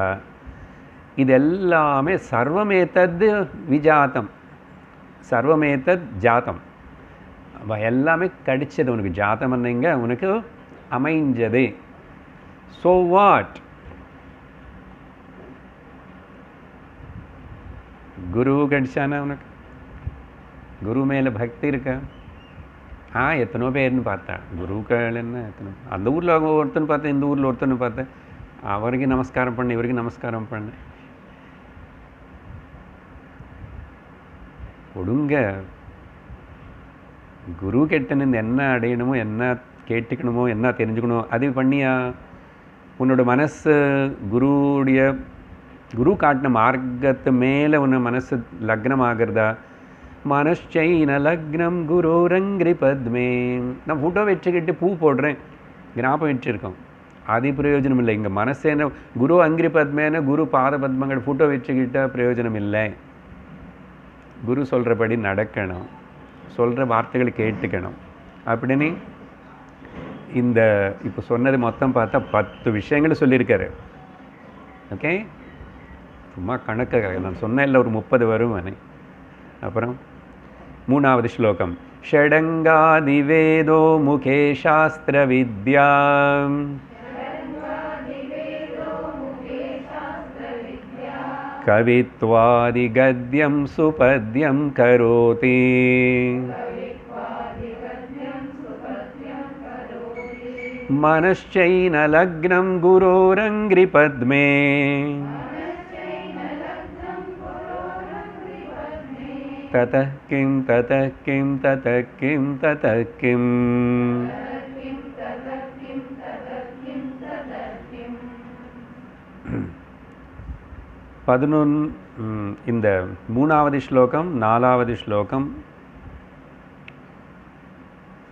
இது எல்லாமே சர்வமேத்தது விஜாத்தம், சர்வமேத்தத் ஜாத்தம். எல்லாமே கடிச்சது உனக்கு. ஜாத்தம் என்னங்க, உனக்கு அமைஞ்சது. ஸோ வாட், குரு கடிச்சானா உனக்கு, குரு மேலே பக்தி இருக்கா? எத்தனோ பேர்னு பார்த்தேன், குருக்கள் என்ன எத்தனை, அந்த ஊரில் ஒருத்தன்னு பார்த்தேன், இந்த ஊரில் ஒருத்தன்னு பார்த்தேன், அவருக்கு நமஸ்காரம் பண்ண, இவருக்கு நமஸ்காரம் பண்ண. ஒடுங்க குரு கிட்டேருந்து என்ன அடையணுமோ, என்ன கேட்டுக்கணுமோ, என்ன தெரிஞ்சுக்கணுமோ அது பண்ணியா? உன்னோட மனசு குரு காட்டின மார்க்கத்து மேலே உன்னை மனசு லக்னம் ஆகிறதா? மனச்சைன லக்னம் குரோரங்கிரி பத்மே. நான் ஃபோட்டோ வச்சுக்கிட்டு பூ போடுறேன், ஞாபகம் வச்சுருக்கோம், அது பிரயோஜனம் இல்லை. இங்கே மனசேன குரு அங்கிரி பத்மேன குரு பாத பத்மங்கள் ஃபோட்டோ வச்சுக்கிட்டால் பிரயோஜனம் இல்லை. குரு சொல்கிறபடி நடக்கணும், சொல்கிற வார்த்தைகள் கேட்டுக்கணும். அப்படின்னு இந்த இப்போ சொன்னது மொத்தம் பார்த்தா 10 விஷயங்கள் சொல்லியிருக்காரு. ஓகே, சும்மா கணக்காக நான் சொன்னேன் இல்லை, ஒரு 30 வரும். அப்புறம் 3வது ஸ்லோகம், षडङ्गादिवेदो मुखे शास्त्रविद्या कवित्वादिगद्यं सुपद्यं करोति मनश्चैनलग्नं गुरोरङ्घ्रिपद्मे ततः किं ततः किं ततः किं ततः किम् இந்த மூணாவது ஸ்லோகம் நாலாவது ஸ்லோகம்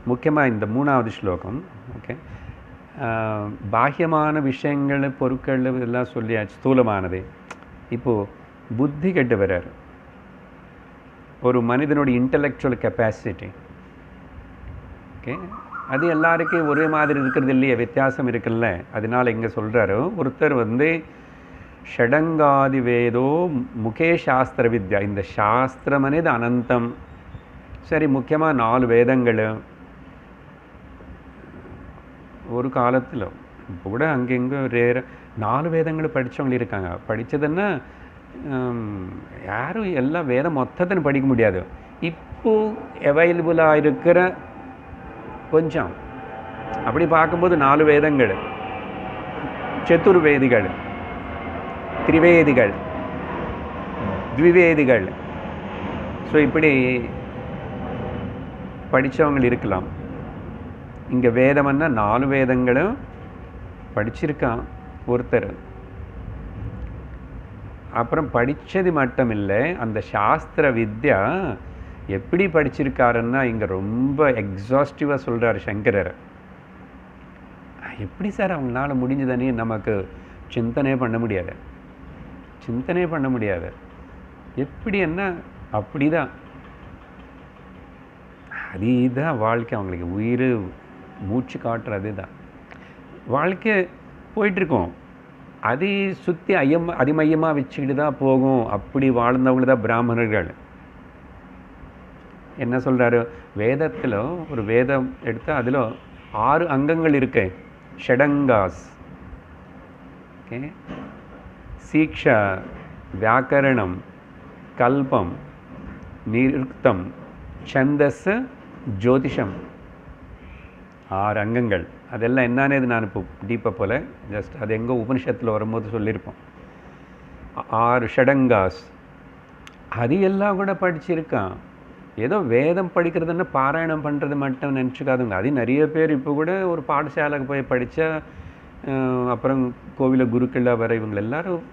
முக்கியமாக இந்த மூணாவது ஸ்லோகம் ஓகே பாஹ்யமான விஷயங்கள் பொருட்கள் இதெல்லாம் சொல்லியாச்சு ஸ்தூலமானது. இப்போது புத்தி கெட்டு வர்றார் ஒரு மனிதனுடைய இன்டலெக்சுவல் கெப்பாசிட்டி ஓகே அது எல்லாருக்கும் ஒரே மாதிரி இருக்கிறது இல்லையே, வித்தியாசம் இருக்குல்ல. அதனால் இங்கே சொல்கிறாரு ஒருத்தர் ஷடங்காதி வேதோ முகே சாஸ்திர வித்யா. இந்த சாஸ்திரம் అనేది அனந்தம். சரி, முக்கியமாக 4 வேதங்கள் ஒரு காலத்தில் இப்போ கூட அங்கெங்கே ரேர 4 வேதங்கள் படித்தவங்க இருக்காங்க. படித்ததுன்னா யாரும் எல்லாம் வேதம் மொத்தத்தின்னு படிக்க முடியாது. இப்போது அவைலபிளாக இருக்கிற கொஞ்சம் அப்படி பார்க்கும்போது 4 வேதங்கள், சதுர்வேதிகள், திரிவேதிகள், த்விவேதிகள், ஸோ இப்படி படித்தவங்க இருக்கலாம். இங்கே வேதம்னா 4 வேதங்களும் படிச்சிருக்கான் ஒருத்தர். அப்புறம் படித்தது மட்டும் இல்லை, அந்த சாஸ்திர வித்யா எப்படி படிச்சிருக்காருன்னா இங்கே ரொம்ப எக்ஸாஸ்டிவாக சொல்கிறார் சங்கரர். எப்படி சார் அவங்களால முடிஞ்சதுன்னு நமக்கு சிந்தனை பண்ண முடியாது. எப்படி என்ன அப்படி தான், அதுதான் வாழ்க்கை. அவங்களுக்கு உயிர் மூச்சு காட்டுறது தான் வாழ்க்கை போயிட்டுருக்கோம். அதை சுற்றி அதிமையமாக வச்சுக்கிட்டு தான் போகும். அப்படி வாழ்ந்தவங்க தான் பிராமணர்கள். என்ன சொல்கிறாரு, வேதத்தில் ஒரு வேதம் எடுத்தால் அதில் 6 அங்கங்கள் இருக்கு. ஷடங்காஸ் ஓகே, சீக்ஷா, வியாக்கரணம், கல்பம், நிருக்தம், சந்தஸ், ஜோதிஷம். 6 அங்கங்கள். அதெல்லாம் என்னன்னு நான் இப்போ டீப்பாக போல ஜஸ்ட் அது எங்கே உபனிஷத்தில் வரும்போது சொல்லியிருப்போம். 6 ஷடங்காஸ் அது எல்லாம் கூட படிச்சிருக்கான். ஏதோ வேதம் படிக்கிறதுன்னு பாராயணம் பண்ணுறது மட்டும் நினச்சிக்காதுங்க. அது நிறைய பேர் இப்போ கூட ஒரு பாடசாலைக்கு போய் படித்தா அப்புறம் கோவில குருக்கள்லாம் வர இவங்க எல்லோரும்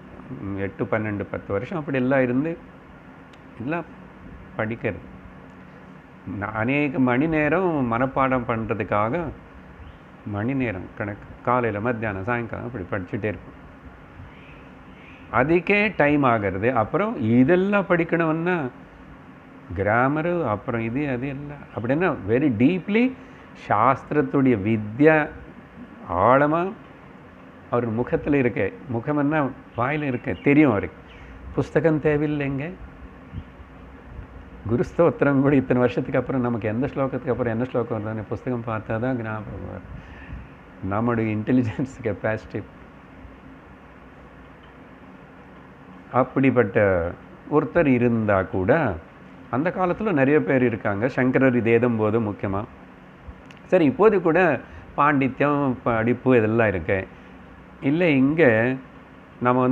8, 12, 10 வருஷம் அப்படி எல்லாம் இருந்து எல்லாம் படிக்கிறது. அநேக மணி நேரம் மனப்பாடம் பண்ணுறதுக்காக மணி நேரம் கணக்கு, காலையில் மத்தியானம் சாயங்காலம் அப்படி படிச்சுட்டே இருக்கும். அதுக்கே டைம் ஆகிறது. அப்புறம் இதெல்லாம் படிக்கணும்னா கிராமரு, அப்புறம் இது அது எல்லாம் அப்படின்னா வெரி டீப்லி சாஸ்திரத்துடைய வித்யா ஆழமாக அவர் முகத்தில் இருக்க. முகம்னா வாயில் இருக்க தெரியும் அவருக்கு. புஸ்தகம் தேவையில்லைங்க. குருஸ்தோத்திரம் கூட இத்தனை வருஷத்துக்கு அப்புறம் நமக்கு எந்த ஸ்லோகத்துக்கு அப்புறம் என்ன ஸ்லோகம் வருதானே புஸ்தகம் பார்த்தா தான் ஞாபகம் வரும். நம்முடைய இன்டெலிஜென்ஸ் கெப்பாசிட்டி அப்படிப்பட்ட ஒருத்தர் இருந்தால் கூட அந்த காலத்தில் நிறைய பேர் இருக்காங்க. சங்கரர் இது ஏதும்போது முக்கியமாக. சரி, இப்போது கூட பாண்டித்யம், படிப்பு இதெல்லாம் இருக்கு இல்லை. இங்கே நம்ம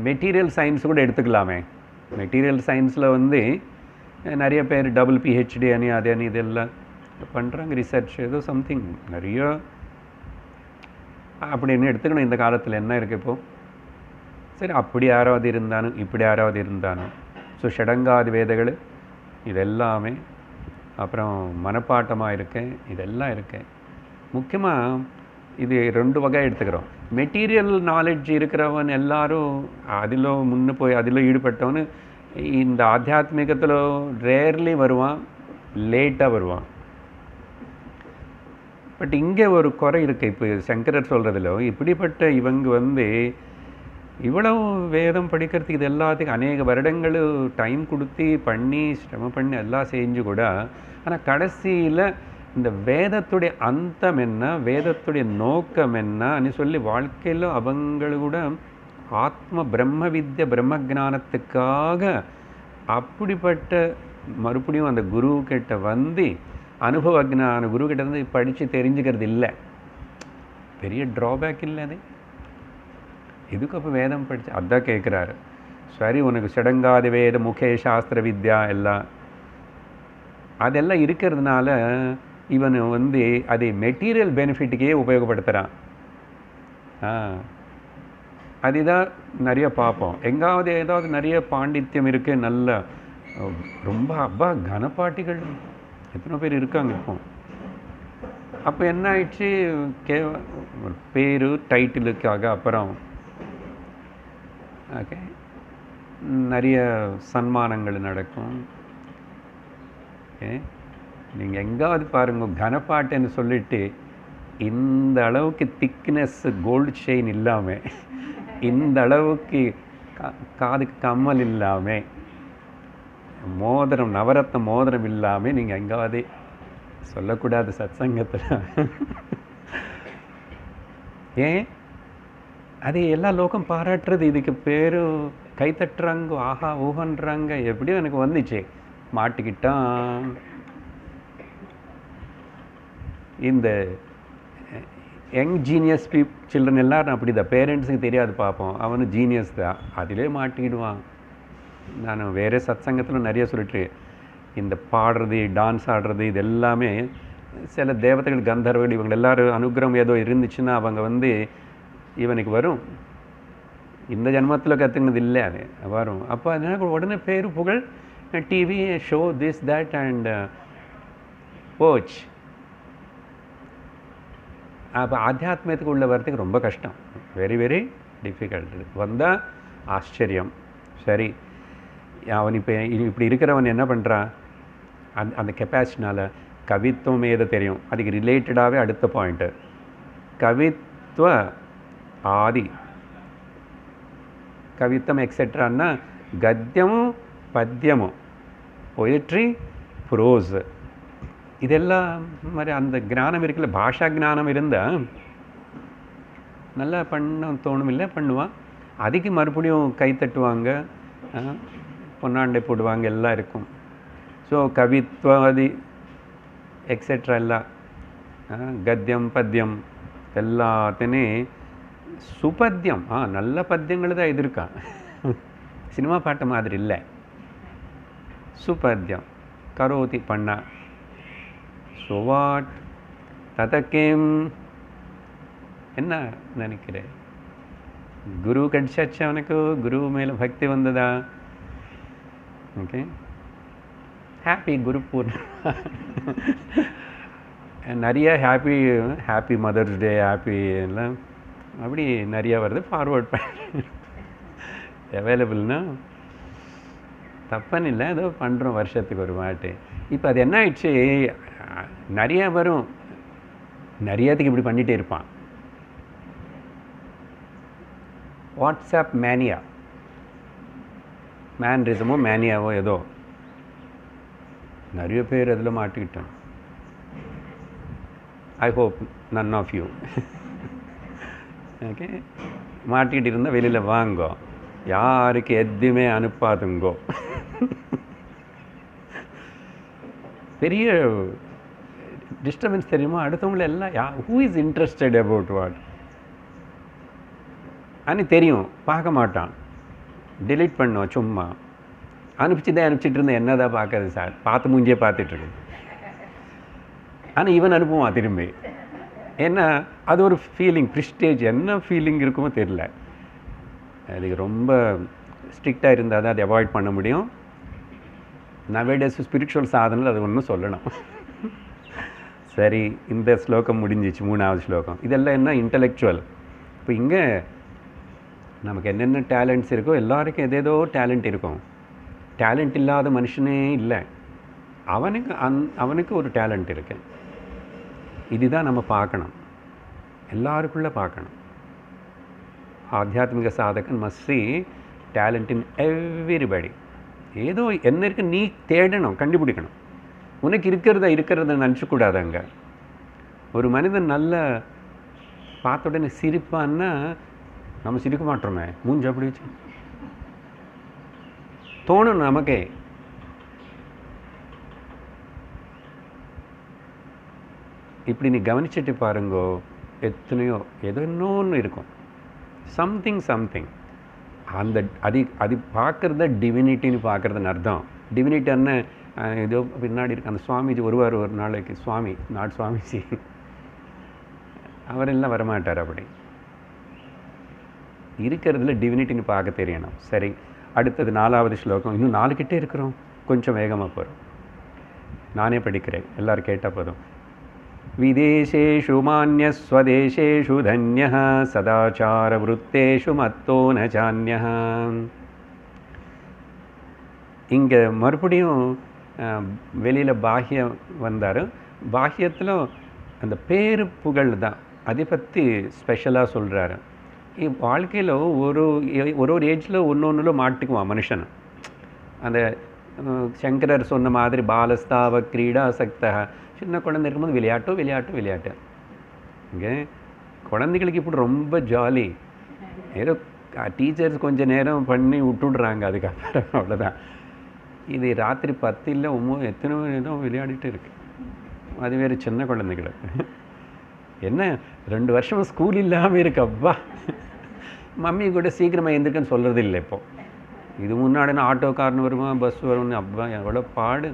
மெட்டீரியல் சயின்ஸ் கூட எடுத்துக்கலாமே. மெட்டீரியல் சயின்ஸில் நிறைய பேர் டபுள் PhD அணி அது அணி இதெல்லாம் பண்ணுறாங்க. ரிசர்ச் ஏதோ சம்திங் நிறைய அப்படின்னு எடுத்துக்கணும். இந்த காலத்தில் என்ன இருக்குது இப்போது? சரி, அப்படி யாராவது இருந்தாலும் இப்படி யாராவது இருந்தாலும் ஸோ ஷடங்காதி வேதங்கள் இதெல்லாமே அப்புறம் மனப்பாட்டமாக இருக்கேன் இதெல்லாம் இருக்கேன். முக்கியமாக இது 2 வகை எடுத்துக்கிறோம். மெட்டீரியல் நாலேஜ் இருக்கிறவன் எல்லாரும் அதில் முன்னே போய் அதில் ஈடுபட்டவனு இந்த ஆத்தியாத்மிகத்தில் ரேர்லி வருவான், லேட்டாக வருவான். பட் இங்கே ஒரு குறை இருக்குது. இப்போ சங்கரர் சொல்கிறதுல இப்படிப்பட்ட இவங்க இவ்வளவு வேதம் படிக்கிறதுக்கு இது எல்லாத்துக்கும் அநேக வருடங்கள் டைம் கொடுத்து பண்ணி சிரமம் பண்ணி எல்லாம் செஞ்சு கூட, ஆனால் கடைசியில் இந்த வேதத்துடைய அந்தம் என்ன, வேதத்துடைய நோக்கம் என்னன்னு சொல்லி வாழ்க்கையில் அவங்களு கூட ஆத்ம பிரம்ம வித்ய பிரம்ம ஜானத்துக்காக அப்படிப்பட்ட மறுபடியும் அந்த குரு கிட்ட வந்து அனுபவ ஜான குரு கிட்ட வந்து படித்து தெரிஞ்சுக்கிறது இல்லை. பெரிய ட்ராபேக் இல்லை அது. இதுக்கு அப்போ வேதம் படித்து அதான் கேட்குறாரு. சரி, உனக்கு சடங்காதி வேத முகே சாஸ்திர வித்யா எல்லாம் அதெல்லாம் இருக்கிறதுனால இவன் வந்து அதை மெட்டீரியல் பெனிஃபிட்டுக்கே உபயோகப்படுத்துகிறான். அதுதான் நிறைய பார்ப்போம். எங்காவது ஏதாவது நிறைய பாண்டித்யம் இருக்குது, நல்ல ரொம்ப அப்பா கனப்பாட்டிகள் எத்தனை பேர் இருக்காங்க இப்போ. அப்போ என்ன ஆயிடுச்சு, பேர் டைட்டிலுக்காக அப்புறம் ஓகே நிறைய சன்மானங்கள் நடக்கும். ஓகே, நீங்கள் எங்காவது பாருங்கள் கனப்பாட்டுன்னு சொல்லிட்டு இந்த அளவுக்கு திக்னஸ் கோல்டு செயின் இல்லாமல், இந்த அளவுக்கு காதுக்கு கம்மல் இல்லாமல், மோதிரம் நவரத்ன மோதிரம் இல்லாமல் நீங்கள் எங்காவது சொல்லக்கூடாது சத்சங்கத்தில். ஏன் அது எல்லா லோகம் பாராட்டுறது, இதுக்கு பேர் கைத்தட்டுறாங்க, ஆஹா ஊகன்றாங்க. எப்படியும் எனக்கு வந்துச்சு, மாட்டிக்கிட்டான். இந்த யங் ஜீனியஸ் சில்ட்ரன் எல்லாரும் அப்படி தான், பேரண்ட்ஸுக்கு தெரியாது பார்ப்போம், அவனு ஜீனியஸ் தான், அதிலே மாட்டிக்கிடுவான். நான் வேறு சத்சங்கத்தில் நிறைய சொல்லிட்டு, இந்த பாடுறது டான்ஸ் ஆடுறது இது எல்லாமே சில தேவதைகள் கந்தர்வர்கள் இவங்க எல்லோரும் அனுகிரகம் ஏதோ இருந்துச்சுன்னா அவங்க வந்து இவனுக்கு வரும். இந்த ஜென்மத்தில் கற்றுக்கினது இல்லை, அது வரும். அப்போ அதனால உடனே பேர் புகழ், TV show this that and போச். அப்போ ஆத்தியாத்மியத்துக்கு உள்ள வரத்துக்கு ரொம்ப கஷ்டம், வெரி வெரி டிஃபிகல்ட். வந்தால் ஆச்சரியம். சரி, அவன் இப்போ இப்படி இருக்கிறவன் என்ன பண்ணுறான், அந்த கெப்பாசிட்டினால் கவித்துவம் ஏதோ தெரியும், அதுக்கு ரிலேட்டடாகவே அடுத்த பாயிண்ட்டு கவித்துவ ஆதி கவித்தம் எக்ஸெட்ரான்னா கத்தியமும் பத்தியமும் பொயட்ரி ப்ரோஸ் இதெல்லாம் மாதிரி அந்த ஞானம் இருக்குல்ல, பாஷா ஞானம் இருந்தால் நல்லா பண்ண தோணும் இல்லை, பண்ணுவான். அதுக்கு மறுபடியும் கை தட்டுவாங்க, பொன்னாண்டை போடுவாங்க, எல்லாம் இருக்கும். ஸோ கவித்வாதி எக்ஸெட்ரா எல்லாம் கத்தியம் பத்தியம் எல்லாத்தையுமே சுபத்தியம் நல்ல பத்தியங்கள் தான் இது இருக்கா, சினிமா பாட்டு மாதிரி இல்லை. சுபத்தியம் கரோதி பண்ணா. ஸோ வாட் ததக்கேம் என்ன நினைக்கிறேன், குரு கடிச்சாச்சு அவனுக்கு, குரு மேலே பக்தி வந்ததா? Okay, happy Guru Purnima. நிறைய ஹாப்பி மதர்ஸ் டே, ஹாப்பி எல்லாம் அப்படி நிறையா வருது. ஃபார்வர்ட் பண்ணி அவைலபிள்னா தப்புன்னு இல்லை, ஏதோ பண்ணுறோம் வருஷத்துக்கு ஒரு வாட்டி. இப்போ அது என்ன ஆயிடுச்சு, நிறைய வரும், நிறையத்துக்கு இப்படி பண்ணிகிட்டே இருப்பான். வாட்ஸ்அப் மேனியா, மேன்ரிசமோ மேனியாவோ ஏதோ நிறைய பேர் அதில் மாட்டிக்கிட்டோம். I hope none of you okay மாட்டிக்கிட்டு இருந்தால் வெளியில் வாங்கோ, யாருக்கு எதுவுமே அனுப்பாதுங்கோ. பெரிய டிஸ்டர்பன்ஸ் தெரியுமா, அடுத்தவங்கள எல்லாம் who is interested about what அனு தெரியும், பார்க்க மாட்டான், டெலீட் பண்ணுவோம். சும்மா அனுப்பிச்சிட்டு இருந்தேன், என்னதான் பார்க்கறது சார், பார்த்து மூஞ்சியே பார்த்துட்ருக்கு. ஆனால் இவன் அனுப்புவான் திரும்பி. ஏன்னா அது ஒரு ஃபீலிங், ப்ரிஸ்டேஜ், என்ன ஃபீலிங் இருக்குமோ தெரியல. அதுக்கு ரொம்ப ஸ்ட்ரிக்டாக இருந்தால் தான் அதை அவாய்ட் பண்ண முடியும். நவேடேஸ் ஸ்பிரிச்சுவல் சாதனையில் அது ஒன்றும் சொல்லணும். சரி, இந்த ஸ்லோகம் முடிஞ்சிச்சு, 3வது ஸ்லோகம். இதெல்லாம் என்ன இன்டலெக்சுவல். இப்போ இங்கே நமக்கு என்னென்ன டேலண்ட்ஸ் இருக்கோ, எல்லாருக்கும் எதேதோ டேலண்ட் இருக்கும். டேலண்ட் இல்லாத மனுஷனே இல்லை, அவனுக்கு ஒரு டேலண்ட் இருக்கு. இதுதான் நம்ம பார்க்கணும், எல்லாருக்குள்ளே பார்க்கணும். ஆத்தியாத்மிக சாதகன் must see talent in everybody. ஏதோ என்ன இருக்கு நீ தேடணும், கண்டுபிடிக்கணும். உனக்கு இருக்கிறத நினச்சக்கூடாது. அங்கே ஒரு மனிதன் நல்ல பார்த்த உடனே சிரிப்பான்னா நம்ம சிரிக்க மாட்டோமே, மூஞ்சி அப்படி வச்சு தோணும் நமக்கே. இப்படி நீ கவனிச்சுட்டு பாருங்கோ, எத்தனையோ ஏதோ இன்னொன்று இருக்கும், சம்திங் அந்த அது பார்க்குறத டிவினிட்டின்னு பார்க்குறதுன்னு அர்த்தம். டிவினிட்டின்னு ஏதோ பின்னாடி இருக்கு. அந்த சுவாமிஜி வருவார் ஒரு நாளைக்கு, சுவாமி நாட் சுவாமிஜி, அவரெல்லாம் வரமாட்டார். அப்படி இருக்கிறதுல டிவினிட்டின்னு பார்க்க தெரியணும். சரி, அடுத்தது 4வது ஸ்லோகம். இன்னும் 4 கிட்டே இருக்கிறோம், கொஞ்சம் வேகமாக போகிறோம். நானே படிக்கிறேன், எல்லோரும் கேட்டால் போதும். விதேசேஷு மான்யஸ்வதேசேஷு தன்யः சதாச்சார விருத்தேஷு மத்தோ ந சான்யः. இங்கே மறுபடியும் வெளியில் பாஹ்யம் வந்தார். பாஹ்யத்தில் அந்த பேரு புகழ் தான், அதை பற்றி ஸ்பெஷலாக சொல்கிறாரு. வாழ்க்கையில் ஒரு ஏஜில் ஒன்று மாட்டிக்குவான் மனுஷன். அந்த சங்கரர் சொன்ன மாதிரி பாலஸ்தாவ கிரீடா சக்தா, சின்ன குழந்தை இருக்கும்போது விளையாட்டு. இங்கே குழந்தைகளுக்கு இப்படி ரொம்ப ஜாலி, ஏதோ டீச்சர்ஸ் கொஞ்சம் நேரம் பண்ணி விட்டுடுறாங்க, அதுக்கப்புறம் அவ்வளோதான். இது ராத்திரி 10 இல்லை 9 எத்தனை ஏதோ விளையாடிட்டு இருக்கு. அது வேறு சின்ன குழந்தைகள். என்ன 2 வருஷமாக ஸ்கூல் இல்லாமல் இருக்கு. அப்பா மம்மி கூட சீக்கிரமாக எழுந்திருக்குன்னு சொல்கிறது இல்லை இப்போது. இது முன்னாடினா ஆட்டோக்காரன் வருமா, பஸ் வரும்னு, அப்பா எவ்வளோ பாடு.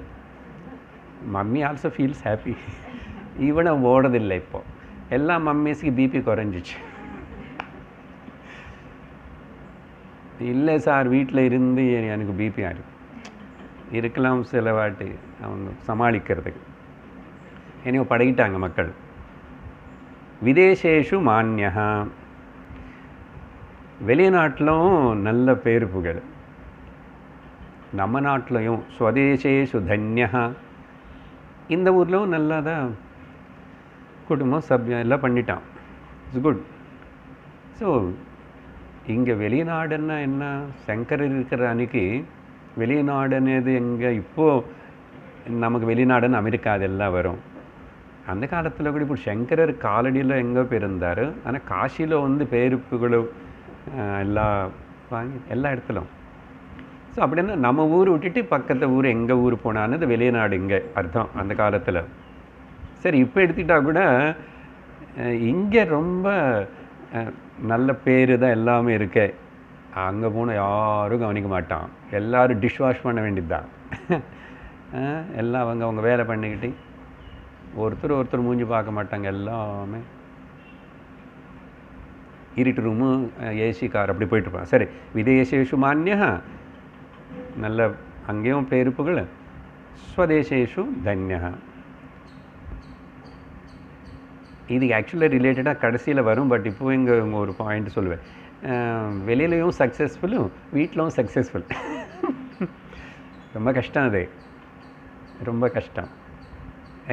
Mummy also feels happy. Even ஓடுறதில்லை இப்போது. எல்லா மம்மிஸுக்கு பிபி குறைஞ்சிச்சு. இல்லை சார், வீட்டில் இருந்து எனக்கு பிபி ஆகிடும். இருக்கலாம் சில வாட்டி அவங்க சமாளிக்கிறதுக்கு. என்னையோ பழகிட்டாங்க மக்கள். விதேசேஷு மான்யः, வெளிநாட்டிலும் நல்ல பேர் புகழ். நம்ம நாட்டிலையும் ஸ்வதேசேஷு தன்யः, இந்த ஊர்லேயும் நல்லா தான் குடும்பம் சப்யம் எல்லாம் பண்ணிட்டான். It's good. ஸோ இங்கே வெளிநாடுன்னா என்ன, சங்கரர் இருக்கிற அன்னைக்கு வெளிநாடுன்னது எங்கே, இப்போது நமக்கு வெளிநாடுன்னு அமெரிக்கா அதெல்லாம் வரும். அந்த காலத்தில் கூட இப்போ சங்கரர் காலடியில் எங்கே பிறந்தார், ஆனால் காசியில் வந்து பேருப்புகளும் எல்லாம் வாங்கி எல்லா இடத்துலும். ஸோ அப்படின்னா நம்ம ஊர் விட்டுட்டு பக்கத்து ஊர் எங்கள் ஊர் போனான்னு அது வெளிநாடு இங்கே அர்த்தம் அந்த காலத்தில். சரி, இப்போ எடுத்துக்கிட்டால் கூட இங்கே ரொம்ப நல்ல பேர் தான் எல்லாமே இருக்கு. அங்கே போனால் யாரும் கவனிக்க மாட்டான், எல்லோரும் டிஷ் வாஷ் பண்ண வேண்டியது தான். எல்லாம் அவங்க வேலை பண்ணிக்கிட்டு ஒருத்தர் மூஞ்சி பார்க்க மாட்டாங்க. எல்லாமே இருட்டு ரூமு, ஏசி கார் அப்படி போயிட்டுருப்பான். சரி, விதேசேஷு மான்யः, நல்ல அங்கேயும் பேருப்புகள். ஸ்வதேசேஷு தன்யः, இது ஆக்சுவலாக ரிலேட்டடாக கடைசியில் வரும். பட் இப்போ இங்கே ஒரு பாயிண்ட் சொல்லுவேன். வெளியிலையும் சக்ஸஸ்ஃபுல்லும் வீட்டிலும் சக்ஸஸ்ஃபுல். ரொம்ப கஷ்டம், அது ரொம்ப கஷ்டம்.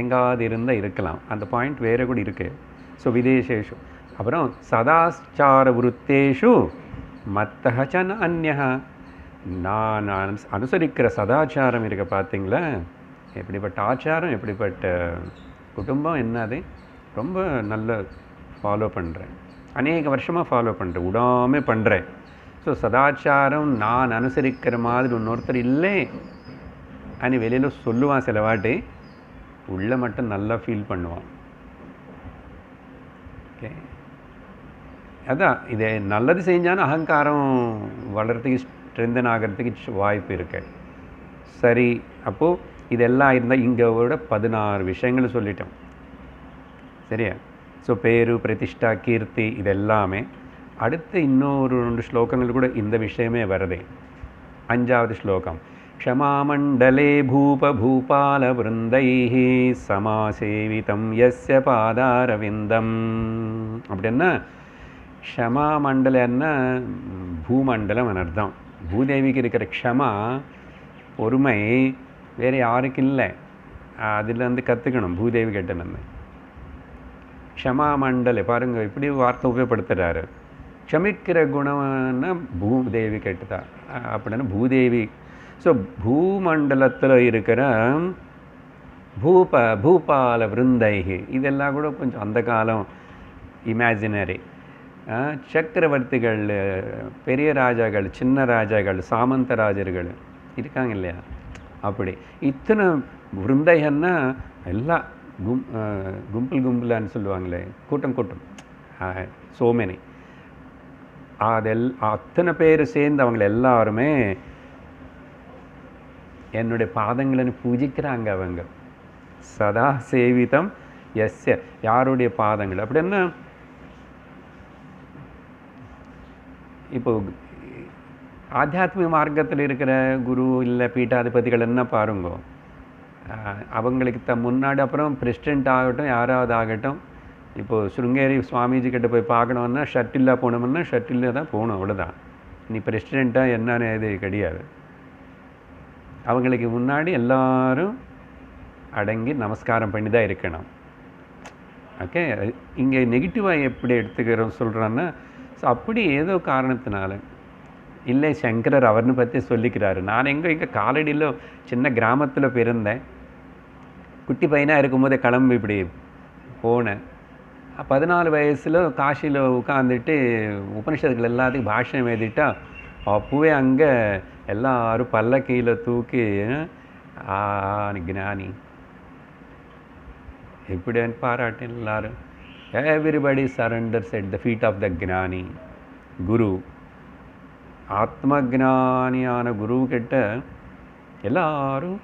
எங்காவது இருந்தால் இருக்கலாம், அந்த பாயிண்ட் வேறு கூட இருக்குது. ஸோ விதேசேஷு. அப்புறம் சதாச்சார விருத்தேஷு மத்தஹ ச ந அன்யஹ, நான் அனுசரிக்கிற சதாச்சாரம் இருக்க பார்த்தீங்களா, எப்படிப்பட்ட ஆச்சாரம், எப்படிப்பட்ட குடும்பம், என்னது ரொம்ப நல்ல ஃபாலோ பண்ணுறேன், அநேக வருஷமாக ஃபாலோ பண்ணுறேன், விடாமல் பண்ணுறேன். ஸோ சதாச்சாரம் நான் அனுசரிக்கிற மாதிரி இன்னொருத்தர் இல்லை அனி வெளியில் சொல்லுவான். சில வாட்டி உள்ளே மட்டும் நல்லா ஃபீல் பண்ணுவான். ஓகே, அதான் இது நல்லது செஞ்சாலும் அகங்காரம் வளர்கிறதுக்கு ஸ்ட்ரென்தன் ஆகிறதுக்கு வாய்ப்பு இருக்கு. சரி, அப்போது இதெல்லாம் இருந்தால் இங்கே விட 16 விஷயங்கள் சொல்லிட்டோம். சரியா? ஸோ பேரு, பிரதிஷ்டா, கீர்த்தி இதெல்லாமே. அடுத்து இன்னொரு 2 ஸ்லோகங்கள் கூட இந்த விஷயமே வருது. 5வது ஸ்லோகம். க்ஷமாமண்டலே பூபால விருந்தைः சமாசேவிதம் யஸ்ய பாதாரவிந்தம். அப்படின்னா க்ஷமாமண்டலன்னா பூமண்டலம் அர்த்தம். பூதேவிக்கு இருக்கிற க்ஷமா, பொறுமை வேறு யாருக்கு இல்லை. அதுலேருந்து கற்றுக்கணும் பூதேவி கிட்ட. நம்ம க்ஷமாமண்டலே பாருங்கள், இப்படி வார்த்தை உபயோகப்படுத்துகிறாரு. க்ஷமிக்கிற குணம்னா பூதேவி கேட்டுதா அப்படின்னா பூதேவி. ஸோ பூமண்டலத்தில் இருக்கிற பூபால விருந்தைகி இதெல்லாம் கூட கொஞ்சம் அந்த காலம் இமேஜினரி. சக்கரவர்த்திகள், பெரிய ராஜாக்கள், சின்ன ராஜாக்கள், சாமந்த ராஜர்கள் இருக்காங்க இல்லையா, அப்படி இத்தனை விருந்தைகன்னா எல்லாம் கும்பலான்னு சொல்லுவாங்களே, கூட்டம் கூட்டம், சோமனி, அத்தனை பேர் சேர்ந்து அவங்க எல்லாருமே என்னுடைய பாதங்களை பூஜிக்கிறாங்க. அவங்க சதா சேவிதம் எஸ்ய, யாருடைய பாதங்கள் அப்படின்னா, இப்போ ஆத்தியாத்மிக மார்க்கத்தில் இருக்கிற குரு இல்லை பீட்டாதிபதிகள் என்ன பாருங்க, அவங்களுக்கு முன்னாடி அப்புறம் பிரசிடெண்ட் ஆகட்டும் யாராவது ஆகட்டும், இப்போது ஸ்ருங்கேரி சுவாமிஜி கிட்ட போய் பார்க்கணுன்னா ஷர்ட்டில்லாக போனோம்னா ஷர்ட்டில் தான் போகணும், அவ்வளோதான். நீ பிரசிடெண்ட்டாக என்னன்னு இது கிடையாது. அவங்களுக்கு முன்னாடி எல்லாரும் அடங்கி நமஸ்காரம் பண்ணி தான் இருக்கணும். ஓகே, இங்கே நெகட்டிவாக எப்படி எடுத்துக்கிறோம் சொல்கிறோன்னா, ஸோ அப்படி ஏதோ காரணத்தினால இல்லை, சங்கரர் அவர்னு பற்றி சொல்லிக்கிறாரு. நான் இங்கே காலடியில் சின்ன கிராமத்தில் பிறந்தேன். குட்டி பையனாக இருக்கும்போதே கிளம்பி இப்படி போனேன். 14 வயசில் காசியில் உட்காந்துட்டு உபனிஷத்துக்கள் எல்லாத்துக்கும் பாஷ்யம் எழுதிட்டா, அப்போவே அங்கே எல்லாரும் பல்லக்கையில் தூக்கி ஞானி எப்படின்னு பாராட்டு எல்லாரும். Everybody surrenders at the feet of the jnani guru. ஆத்ம ஜானியான குரு கிட்ட எல்லாரும்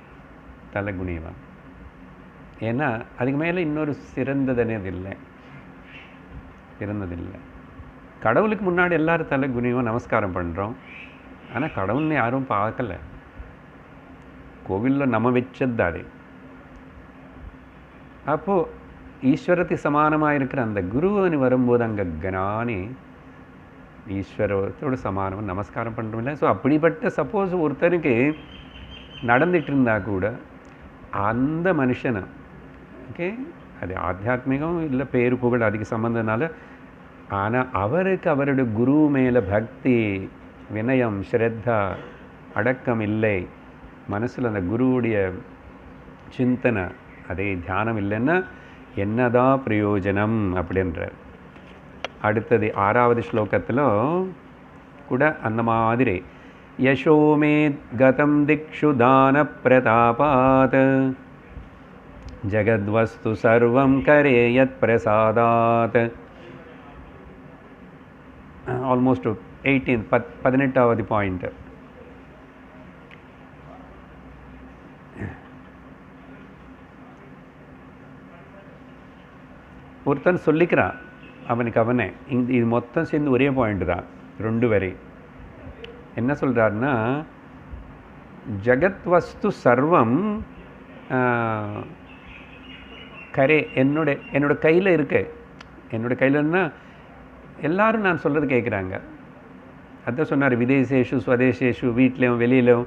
தலை குனிவான். ஏன்னா அதுக்கு மேலே இன்னொரு சிறந்ததுனே இல்லை, சிறந்ததில்லை. கடவுளுக்கு முன்னாடி எல்லாரும் தலை குனிவோம், நமஸ்காரம் பண்ணுறோம். ஆனால் கடவுள்னு யாரும் பார்க்கல, கோவிலில் நம்ம வச்சது அது. அப்போது ஈஸ்வரத்துக்கு சமானமாக இருக்கிற அந்த குருவனு வரும்போது அங்கே ஞானி ஈஸ்வரத்தோடு சமானமாக நமஸ்காரம் பண்ணுறோம்ல. ஸோ அப்படிப்பட்ட சப்போஸ் ஒருத்தருக்கு நடந்துட்டு இருந்தால் கூட அந்த மனுஷனை, ஓகே, அது ஆத்தியாத்மிகம் இல்லை பேரு புகழ் அதுக்கு சம்மந்தனால, ஆனால் அவருக்கு அவருடைய குரு மேலே பக்தி, வினயம், ஸ்ரத்தா, அடக்கம் இல்லை, மனசில் அந்த குருவுடைய சிந்தனை, அதே தியானம் இல்லைன்னா என்னதான் பிரயோஜனம் அப்படின்றார். அடுத்தது 6வது ஸ்லோகத்தில் கூட அந்த மாதிரி யசோமே கதம் திக்ஷு தான பிரதாபாத் ஜகத்வஸ்து சர்வம் கரேயத் பிரசாதாத். Almost 18வது point. ஒருத்தன் சொல்லிக்கிறான் அவனுக்கு அவனே, இது மொத்தம் சேர்ந்து ஒரே பாயிண்ட் தான், 2 வரை. என்ன சொல்கிறாருன்னா, ஜகத் வஸ்து சர்வம் கரே என்னோட கையில் இருக்கு. என்னோட கையிலன்னா எல்லாரும் நான் சொல்கிறது கேட்குறாங்க. அதான் சொன்னார், விதேசேஷு ஸ்வதேசேஷு, வீட்லேயும் வெளியிலும்.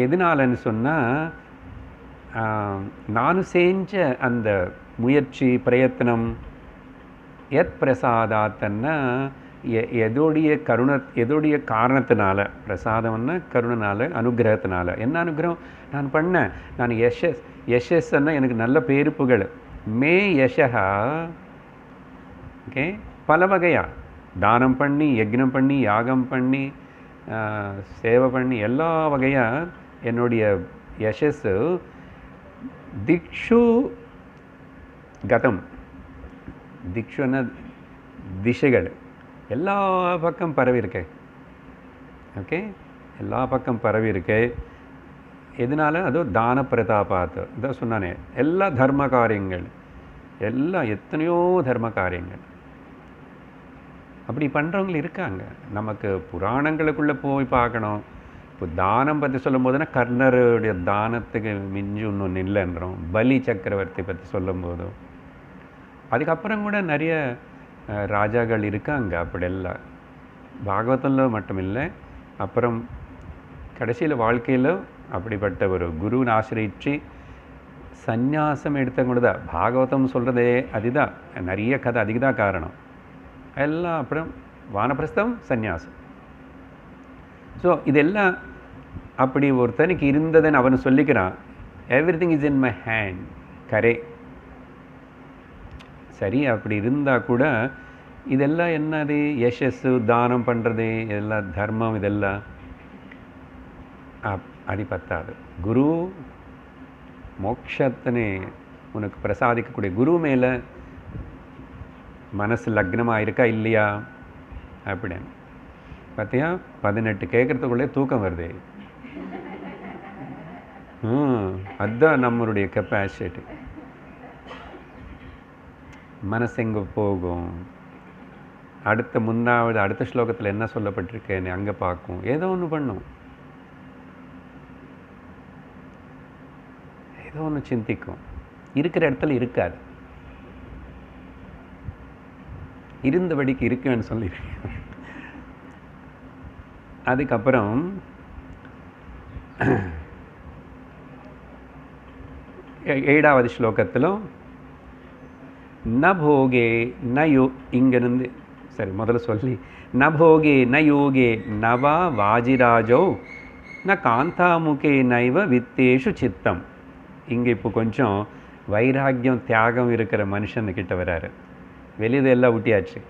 எதனாலன்னு சொன்னால், நானும் செஞ்ச அந்த முயற்சி பிரயத்தனம் எத் பிரசாதாத்தன்னா எதோடைய காரணத்தினால, பிரசாதம்னா கருணனால, அனுகிரகத்தினால. என்ன அனுகிரகம் நான் பண்ணேன்? நான் யஷஸ்ன்னா எனக்கு நல்ல பேரு புகழ். மே யஷா, ஓகே, பல வகையாக தானம் பண்ணி, யக்னம் பண்ணி, யாகம் பண்ணி, சேவை பண்ணி, எல்லா வகையாக என்னுடைய யஷஸ் திக்ஷு கதம். திக்ஷுன்னா திசைகள், எல்லா பக்கம் பரவி இருக்கு. ஓகே, எல்லா பக்கம் பரவி இருக்கு. எதனால? அதோ தான பிரதாபாத். இதான் சொன்னானே, எல்லா தர்ம காரியங்கள், எல்லாம் எத்தனையோ தர்ம காரியங்கள் அப்படி பண்ணுறவங்க இருக்காங்க. நமக்கு புராணங்களுக்குள்ளே போய் பார்க்கணும். இப்போ தானம் பற்றி சொல்லும் போதுன்னா கர்ணருடைய தானத்துக்கு மிஞ்சி ஒன்று இல்லைன்றோம். பலி சக்கரவர்த்தி பற்றி சொல்லும் போதும், அதுக்கப்புறம் கூட நிறைய ராஜாக்கள் இருக்காங்க அப்படியெல்லாம். பாகவதத்தில் மட்டும் இல்லை, அப்புறம் கடைசியில் வாழ்க்கையில் அப்படிப்பட்ட ஒரு குருவின் ஆசிரியிச்சு சந்நியாசம் எடுத்தவங்க தான். பாகவதம் சொல்கிறதே அதுதான், நிறைய கதை அதுக்கு தான் காரணம். எல்லாம் அப்புறம் வானப்பிரஸ்தம் சந்நியாசம். ஸோ இதெல்லாம் அப்படி ஒருத்தனுக்கு இருந்ததுன்னு அவன் சொல்லிக்கிறான். Everything is in my hand. கரே சரி, அப்படி இருந்தால் கூட இதெல்லாம் என்னது, யசஸ்ஸு, தானம் பண்ணுறது, இதெல்லாம் தர்மம், இதெல்லாம் அது பத்தாது. குரு மோட்சத்தினே உனக்கு பிரசாதிக்கக்கூடிய குரு மேலே மனசு லக்னமாக இருக்கா இல்லையா அப்படின்னு பார்த்தியா. 18 கேட்குறதுக்குள்ளே தூக்கம் வருது. அதுதான் நம்மளுடைய கெப்பாசிட்டி. மனசு எங்கே போகும், அடுத்த ஸ்லோகத்தில் என்ன சொல்லப்பட்டிருக்கேன்னு அங்கே பார்க்கும், ஏதோ ஒன்று பண்ணும், ஏதோ ஒன்று சிந்திக்கும். இருக்கிற இடத்துல இருக்காது, இருந்தபடிக்கு இருக்குன்னு சொல்லியிருக்கேன். அதுக்கப்புறம் 7வது ஸ்லோகத்திலும் ந போகே ந யோ, இங்கிருந்து சரி முதல்ல சொல்லி, ந போகே ந யோகே நவா வாஜிராஜோ ந காந்தாமுகே நைவ வித்தேஷு சித்தம். இங்கே இப்போ கொஞ்சம் வைராக்கியம் தியாகம் இருக்கிற மனுஷன்கிட்ட வராரு. வெளியதெல்லாம் ஊட்டியாச்சு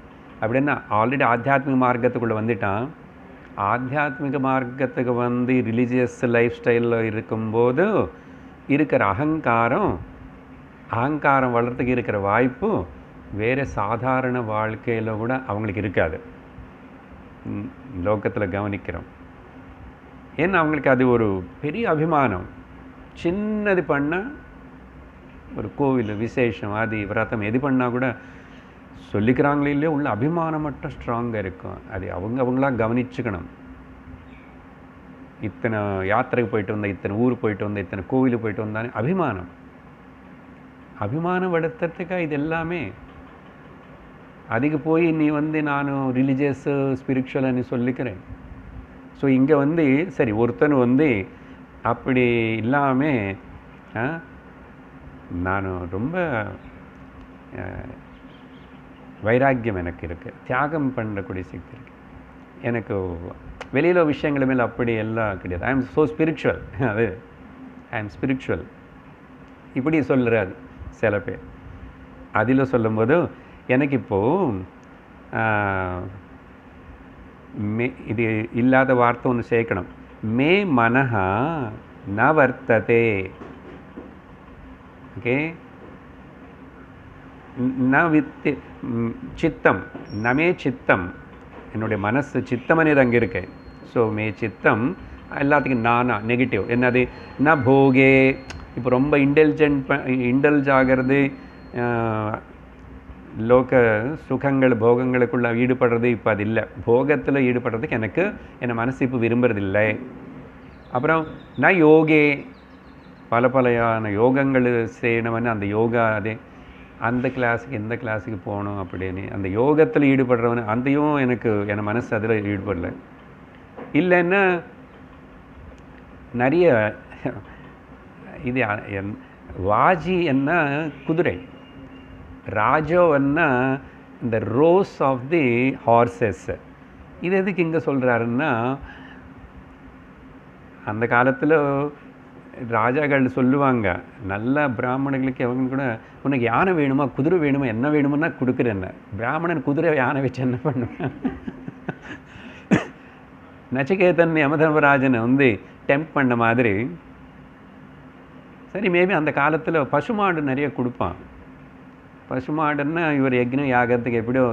அப்படின்னா ஆல்ரெடி ஆத்தியாத்மிக மார்க்கத்துக்குள்ளே வந்துட்டான். ஆத்தியாத்மிக மார்க்கத்துக்கு வந்து ரிலீஜியஸ் லைஃப் ஸ்டைலில் இருக்கும்போது இருக்கிற அகங்காரம் வளர்த்துக்கு இருக்கிற வாய்ப்பு வேறு சாதாரண வாழ்க்கையில் கூட அவங்களுக்கு இருக்காது. லோகத்தில் கவனிக்கிறோம். ஏன்னா அவங்களுக்கு அது ஒரு பெரிய அபிமானம். சின்னது பண்ணால் ஒரு கோவில் விசேஷம், ஆதி விரதம் எது பண்ணால் கூட சொல்லிக்கிறாங்களே இல்லையோ உள்ள அபிமானம் மட்டும் ஸ்ட்ராங்காக இருக்கும். அது அவங்களாம் கவனிச்சுக்கணும். இத்தனை யாத்திரைக்கு போயிட்டு வந்தேன், இத்தனை ஊர் போயிட்டு வந்தேன், இத்தனை கோவிலுக்கு போயிட்டு வந்தானே அபிமானம் வளர்த்துறதுக்காக இது எல்லாமே. அதுக்கு போய் நீ வந்து நான் ரிலீஜியஸு ஸ்பிரிச்சுவலாக நீ சொல்லிக்கிறேன். ஸோ இங்கே வந்து சரி ஒருத்தன் வந்து அப்படி இல்லாமல் நான் ரொம்ப வைராக்கியம் எனக்கு இருக்குது, தியாகம் பண்ணக்கூடிய சக்தி இருக்குது எனக்கு, வெளியில் விஷயங்கள் மேலே அப்படி எல்லாம் கிடையாது. ஐ எம் ஸோ ஸ்பிரிச்சுவல், அது ஐ எம் ஸ்பிரிச்சுவல் இப்படி சொல்கிறாரு சில பேர். அதில் சொல்லும்போது எனக்கு இப்போது இது இல்லாத வார்த்தை ஒன்று சேர்க்கணும். மே மனஹா ந வர்த்ததே. ஓகே, ந வித்து சித்தம், நமே சித்தம், என்னுடைய மனசு சித்தம் అనేది அங்கே இருக்கு. ஸோ மே சித்தம் எல்லாத்துக்கும் நானா நெகட்டிவ் என்னது, ந போகே. இப்போ ரொம்ப இன்டெல்ஜ் ஆகிறது, லோக சுகங்கள் போகங்களுக்குள்ள ஈடுபடுறது இப்போ அது இல்லை. போகத்தில் ஈடுபடுறதுக்கு எனக்கு என் மனசு இப்போ விரும்புறதில்லை. அப்புறம் நான் யோகே, பல யோகங்கள் செய்யணும்னு அந்த யோகா அதே அந்த கிளாஸுக்கு எந்த கிளாஸுக்கு போகணும் அப்படின்னு அந்த யோகத்தில் ஈடுபடுறவனு அதையும் எனக்கு என் மனசு அதில் ஈடுபடலை. இல்லைன்னா நிறைய இது வாஜி என்ன குதிரை, ராஜோன்னா இந்த ரோஸ் ஆஃப் தி ஹார்சஸ். இது எதுக்கு இங்கே சொல்கிறாருன்னா, அந்த காலத்தில் ராஜாக்கள் சொல்லுவாங்க, நல்ல பிராமணர்களுக்கு அவங்க கூட உனக்கு யானை வேணுமா குதிரை வேணுமா என்ன வேணுமுன்னா கொடுக்குறேன்னு. பிராமணன் குதிரை யானை வச்சு என்ன பண்ணுவேன்? நச்சிகேதன் யமதர்மராஜனை வந்து டெம்ப் பண்ண மாதிரி. சரி, மேபி அந்த காலத்தில் பசுமாடு நிறைய கொடுப்பான். பசுமாடுன்னா இவர் யக்னம் யாகத்துக்கு எப்படியோ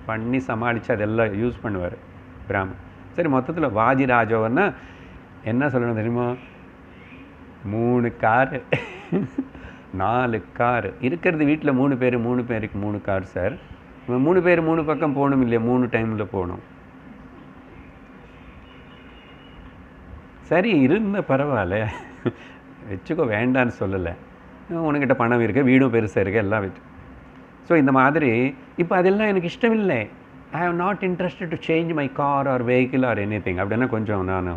பண்ணி சமாளித்து அதெல்லாம் யூஸ் பண்ணுவார் பிராமணன். சரி, மொத்தத்தில் வாஜிராஜோன்னா என்ன சொல்லணும் தெரியுமா, 3 காரு 4 காரு இருக்கிறது வீட்டில். 3 பேருக்கு 3 கார் சார். 3 பேர் 3 பக்கம் போகணும் இல்லையா, 3 டைமில் போகணும். சரி இருந்த பரவாயில்ல வச்சுக்கோ, வேண்டான்னு சொல்லலை. உனக்கிட்ட பணம் இருக்குது, வீடும் பெருசாக இருக்குது, எல்லாம் விட்டு. ஸோ இந்த மாதிரி இப்போ அதெல்லாம் எனக்கு இஷ்டம் இல்லை. I have not interested to change my car or vehicle or anything அப்படின்னா கொஞ்சம் நான்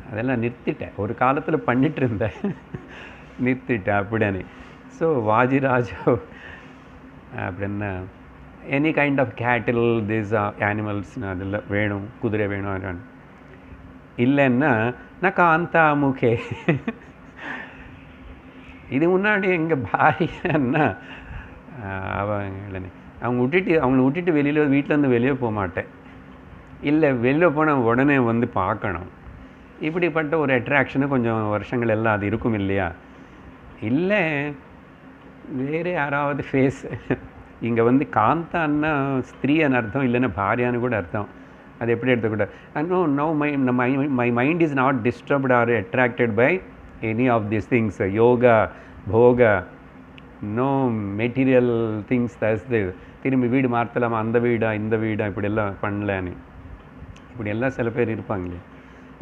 அதெல்லாம் நிறுத்திட்டேன். ஒரு காலத்தில் பண்ணிகிட்டு இருந்தேன், நிறுத்திட்டேன் அப்படின்னு. ஸோ வாஜிராஜோ அப்படின்னா any kind of cattle this animals அதெல்லாம் வேணும், குதிரை வேணும். இல்லைன்னா நான் காந்தாமுகே. இது முன்னாடி எங்கள் பாரியன்னா அவங்கள விட்டுட்டு வெளியில் வீட்டிலேருந்து வெளியே போக மாட்டேன். இல்லை வெளியில் போனால் உடனே வந்து பார்க்கணும். இப்படிப்பட்ட ஒரு அட்ராக்ஷனு கொஞ்சம் வருஷங்கள் எல்லாம் அது இருக்கும் இல்லையா? இல்லை வேறு யாராவது ஃபேஸ். இங்கே வந்து காந்தான்னா ஸ்திரீன்னு அர்த்தம், இல்லைன்னா பாரியான்னு கூட அர்த்தம். அது எப்படி எடுத்துக்கூடாது? No my mind is not disturbed or attracted by any of these things. யோகா, போகா, நோ மெட்டீரியல் திங்ஸ். திரும்பி வீடு மாற்றலாமா, அந்த வீடா இந்த வீடா, இப்படியெல்லாம் பண்ணலன்னு இப்படியெல்லாம் சில பேர் இருப்பாங்களே.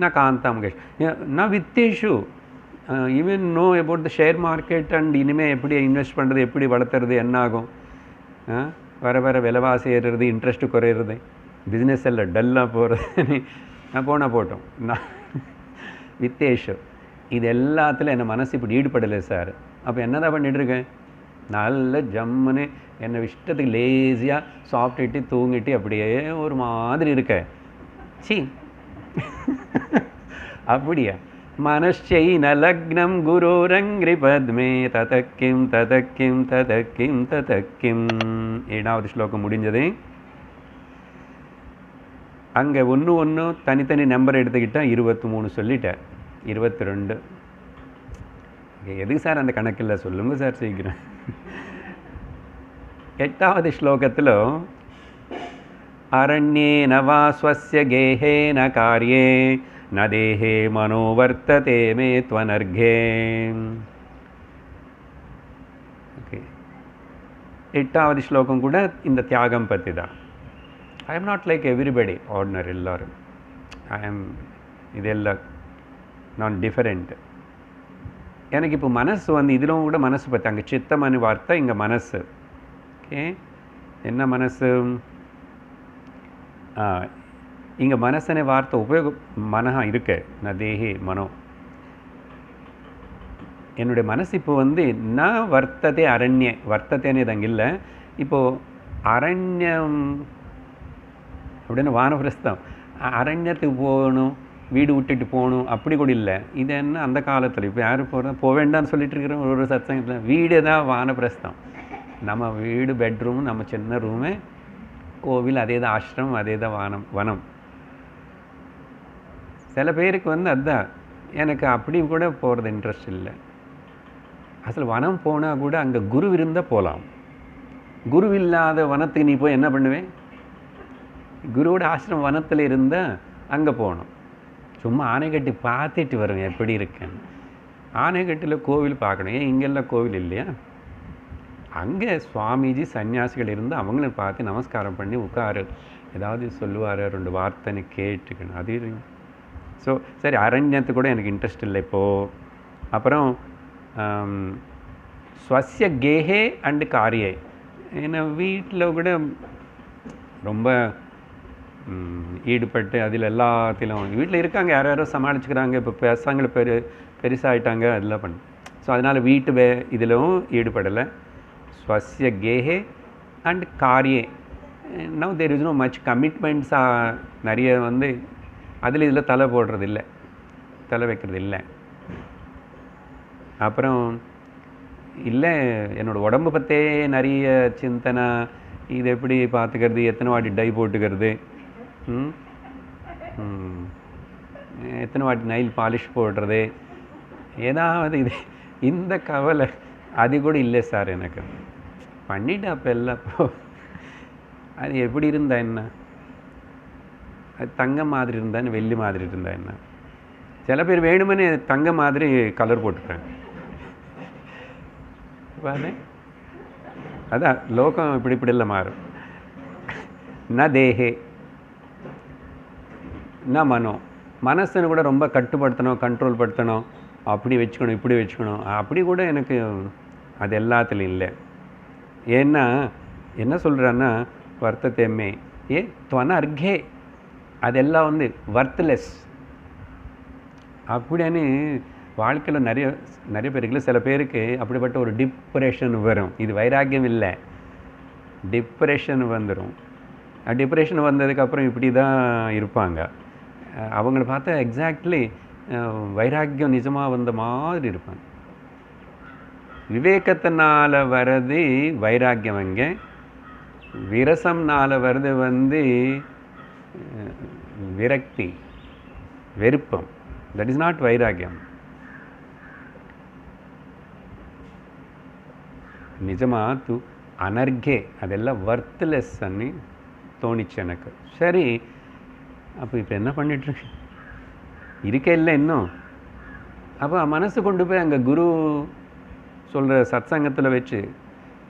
நான் காந்தாமுகேஷ். நான் வித்தேஷு even know about the share market and இனிமேல் எப்படி இன்வெஸ்ட் பண்ணுறது, எப்படி வளர்த்துறது, என்ன ஆகும், வர வர விலைவாசி ஏறுறது, இன்ட்ரெஸ்ட்டு குறையிறது, பிஸ்னஸ் எல்லாம் டல்லாக போகிறது. நான் போனால் போட்டோம். நான் வித்தேஷு இது எல்லாத்தில் என் மனசு இப்படி ஈடுபடலை சார். அப்போ என்ன தான் பண்ணிகிட்ருக்கேன்? நல்ல ஜம்முன்னு என்னை இஷ்டத்துக்கு லேசியாக சாப்பிட்டுட்டு தூங்கிட்டு அப்படியே ஒரு மாதிரி இருக்க. சி அப்படியா? மனஷைன லக்னம் குருரங்கிரி பத்மே ததக்கிம் ததக்கிம் ததக்கிம் ததக்கிம். 7வது ஸ்லோகம் முடிஞ்சது. அங்கே ஒன்று தனித்தனி நம்பர் எடுத்துக்கிட்டால் 23 சொல்லிட்டேன். 22. எதுக்கு சார் அந்த கணக்கில் சொல்லுங்கள் சார் சீக்கிரம். 8வது ஸ்லோகத்தில் அரண்யேன வா ஸ்வஸ்ய கேஹேன கார்யே ந தேஹே மனோவர்த்ததே மே த்வனர்கே. ஓகே, 8வது ஸ்லோகம் கூட இந்த தியாகம் பற்றி தான். ஐ am not like everybody, ordinary எல்லோரும். இதெல்லாம் நான் டிஃபரெண்ட். எனக்கு இப்போ மனசு வந்து இதிலும் கூட மனசு பற்றி அங்கே சித்தமனு வார்த்தை, இங்கே மனசு. ஓகே, என்ன மனசு? இங்கே மனசனே வார்த்தை உபயோகம் மனஹா இருக்கு. நான் தேஹே மனோ. என்னுடைய மனசு இப்போ வந்து நான் வர்த்ததே அரண்ய, வர்த்ததேன்னு இது அங்கே இல்லை. இப்போது அரண்யம் அப்படின்னு வானப்பிரஸ்தம், அரண்யத்துக்கு போகணும், வீடு விட்டுட்டு போகணும், அப்படி கூட இல்லை. இது என்ன அந்த காலத்தில் இப்போ யார் போகிறோம் போக வேண்டாம்னு சொல்லிட்டு இருக்கிறோம். ஒரு சத்சங்கத்தில் வீடு தான் வானப்பிரஸ்தம். நம்ம வீடு பெட்ரூம், நம்ம சின்ன ரூமு, கோவில் அதே தான், ஆசிரமம் அதே தான், வனம். சில பேருக்கு வந்து அதுதான். எனக்கு அப்படி கூட போகிறது இன்ட்ரெஸ்ட் இல்லை. அசல் வனம் போனால் கூட அங்கே குரு இருந்தால் போகலாம். குரு இல்லாத வனத்துக்கு நீ போய் என்ன பண்ணுவேன்? குருவோட ஆசிரமம் வனத்தில் இருந்தால் அங்கே போகணும். சும்மா ஆனைக்கட்டி பார்த்துட்டு வருவேன் எப்படி இருக்கேன்னு. ஆனைக்கட்டில் கோவில் பார்க்கணும். ஏன் இங்கெல்லாம் கோவில் இல்லையா? அங்கே சுவாமிஜி சன்னியாசிகள் இருந்து அவங்கள பார்த்து நமஸ்காரம் பண்ணி உட்காரு, ஏதாவது சொல்லுவார், 2 வார்த்தைன்னு கேட்டுக்கணும். அது ஸோ சரி, அரண்யத்துக்கு கூட எனக்கு இன்ட்ரெஸ்ட் இல்லை இப்போது. அப்புறம் ஸ்வஸ்ய கேஹே அண்டு காரியே. ஏன்னா வீட்டில் கூட ரொம்ப ஈடுபட்டு அதில் எல்லாத்திலும் வீட்டில் இருக்காங்க, யாரோ சமாளிச்சுக்கிறாங்க. இப்போ பசங்களை பெருசாகிட்டாங்க, அதெல்லாம் பண்ணு. ஸோ அதனால் வீட்டு இதிலும் ஈடுபடலை. ஸ்வஸ்ய கேஹே அண்ட் காரியே. Now there is no much கமிட்மெண்ட்ஸாக நிறைய வந்து அதில் இதில் தலை போடுறது இல்லை, தலை வைக்கிறது இல்லை. அப்புறம் இல்லை என்னோடய உடம்பு பற்றே நிறைய சிந்தனை. இது எப்படி பார்த்துக்கிறது, எத்தனை வாட்டி டை போட்டுக்கிறது, எத்தனை வாட்டி நெயில் பாலிஷ் போடுறது, ஏதாவது இது இந்த கவலை அது கூட இல்லை சார் எனக்கு. பண்ணிவிட்டு அப்போ எல்லாம் அது எப்படி இருந்தா என்ன? அது தங்கம் மாதிரி இருந்தா, வெள்ளி மாதிரி இருந்தா என்ன? சில பேர் வேணுமென்னு தங்க மாதிரி கலர் போட்டுக்கிறேன். அதான் லோகம் இப்படிலாம் மாறும். ந தேஹே ந மனோ. மனசுன்னு கூட ரொம்ப கட்டுப்படுத்தணும், கண்ட்ரோல் படுத்தணும், அப்படி வச்சுக்கணும், இப்படி வச்சுக்கணும், அப்படி கூட எனக்கு அது எல்லாத்துலையும் இல்லை. ஏன்னா என்ன சொல்கிறான்னா வர்த்தத்தேமே ஏ துவன அர்கே, அதெல்லாம் வந்து வர்த்லெஸ் அப்படின்னு வாழ்க்கையில் நிறைய பேருக்கு, சில பேருக்கு அப்படிப்பட்ட ஒரு டிப்ரெஷன் வரும். இது வைராக்கியம் இல்லை, டிப்ரெஷன் வந்துடும். டிப்ரெஷன் வந்ததுக்கப்புறம் இப்படி தான் இருப்பாங்க. அவங்கள பார்த்தா எக்ஸாக்ட்லி வைராக்கியம் நிஜமாக வந்த மாதிரி இருப்பாங்க. விவேகத்தினால் வர்றது வைராக்கியம், அங்கே விரசம்னால் வர்றது விரக்தி, வெறுப்பம். தட் இஸ் நாட் வைராக்கியம். நிஜமாக அனர்கே அதெல்லாம் வர்த்லெஸ் அன்னி தோணிச்சு எனக்கு. சரி, அப்போ இப்போ என்ன பண்ணிட்டுருக்கு இருக்கே இல்லை இன்னும். அப்போ மனசு கொண்டு போய் அங்கே குரு சொல்கிற சத்சங்கத்தில் வச்சு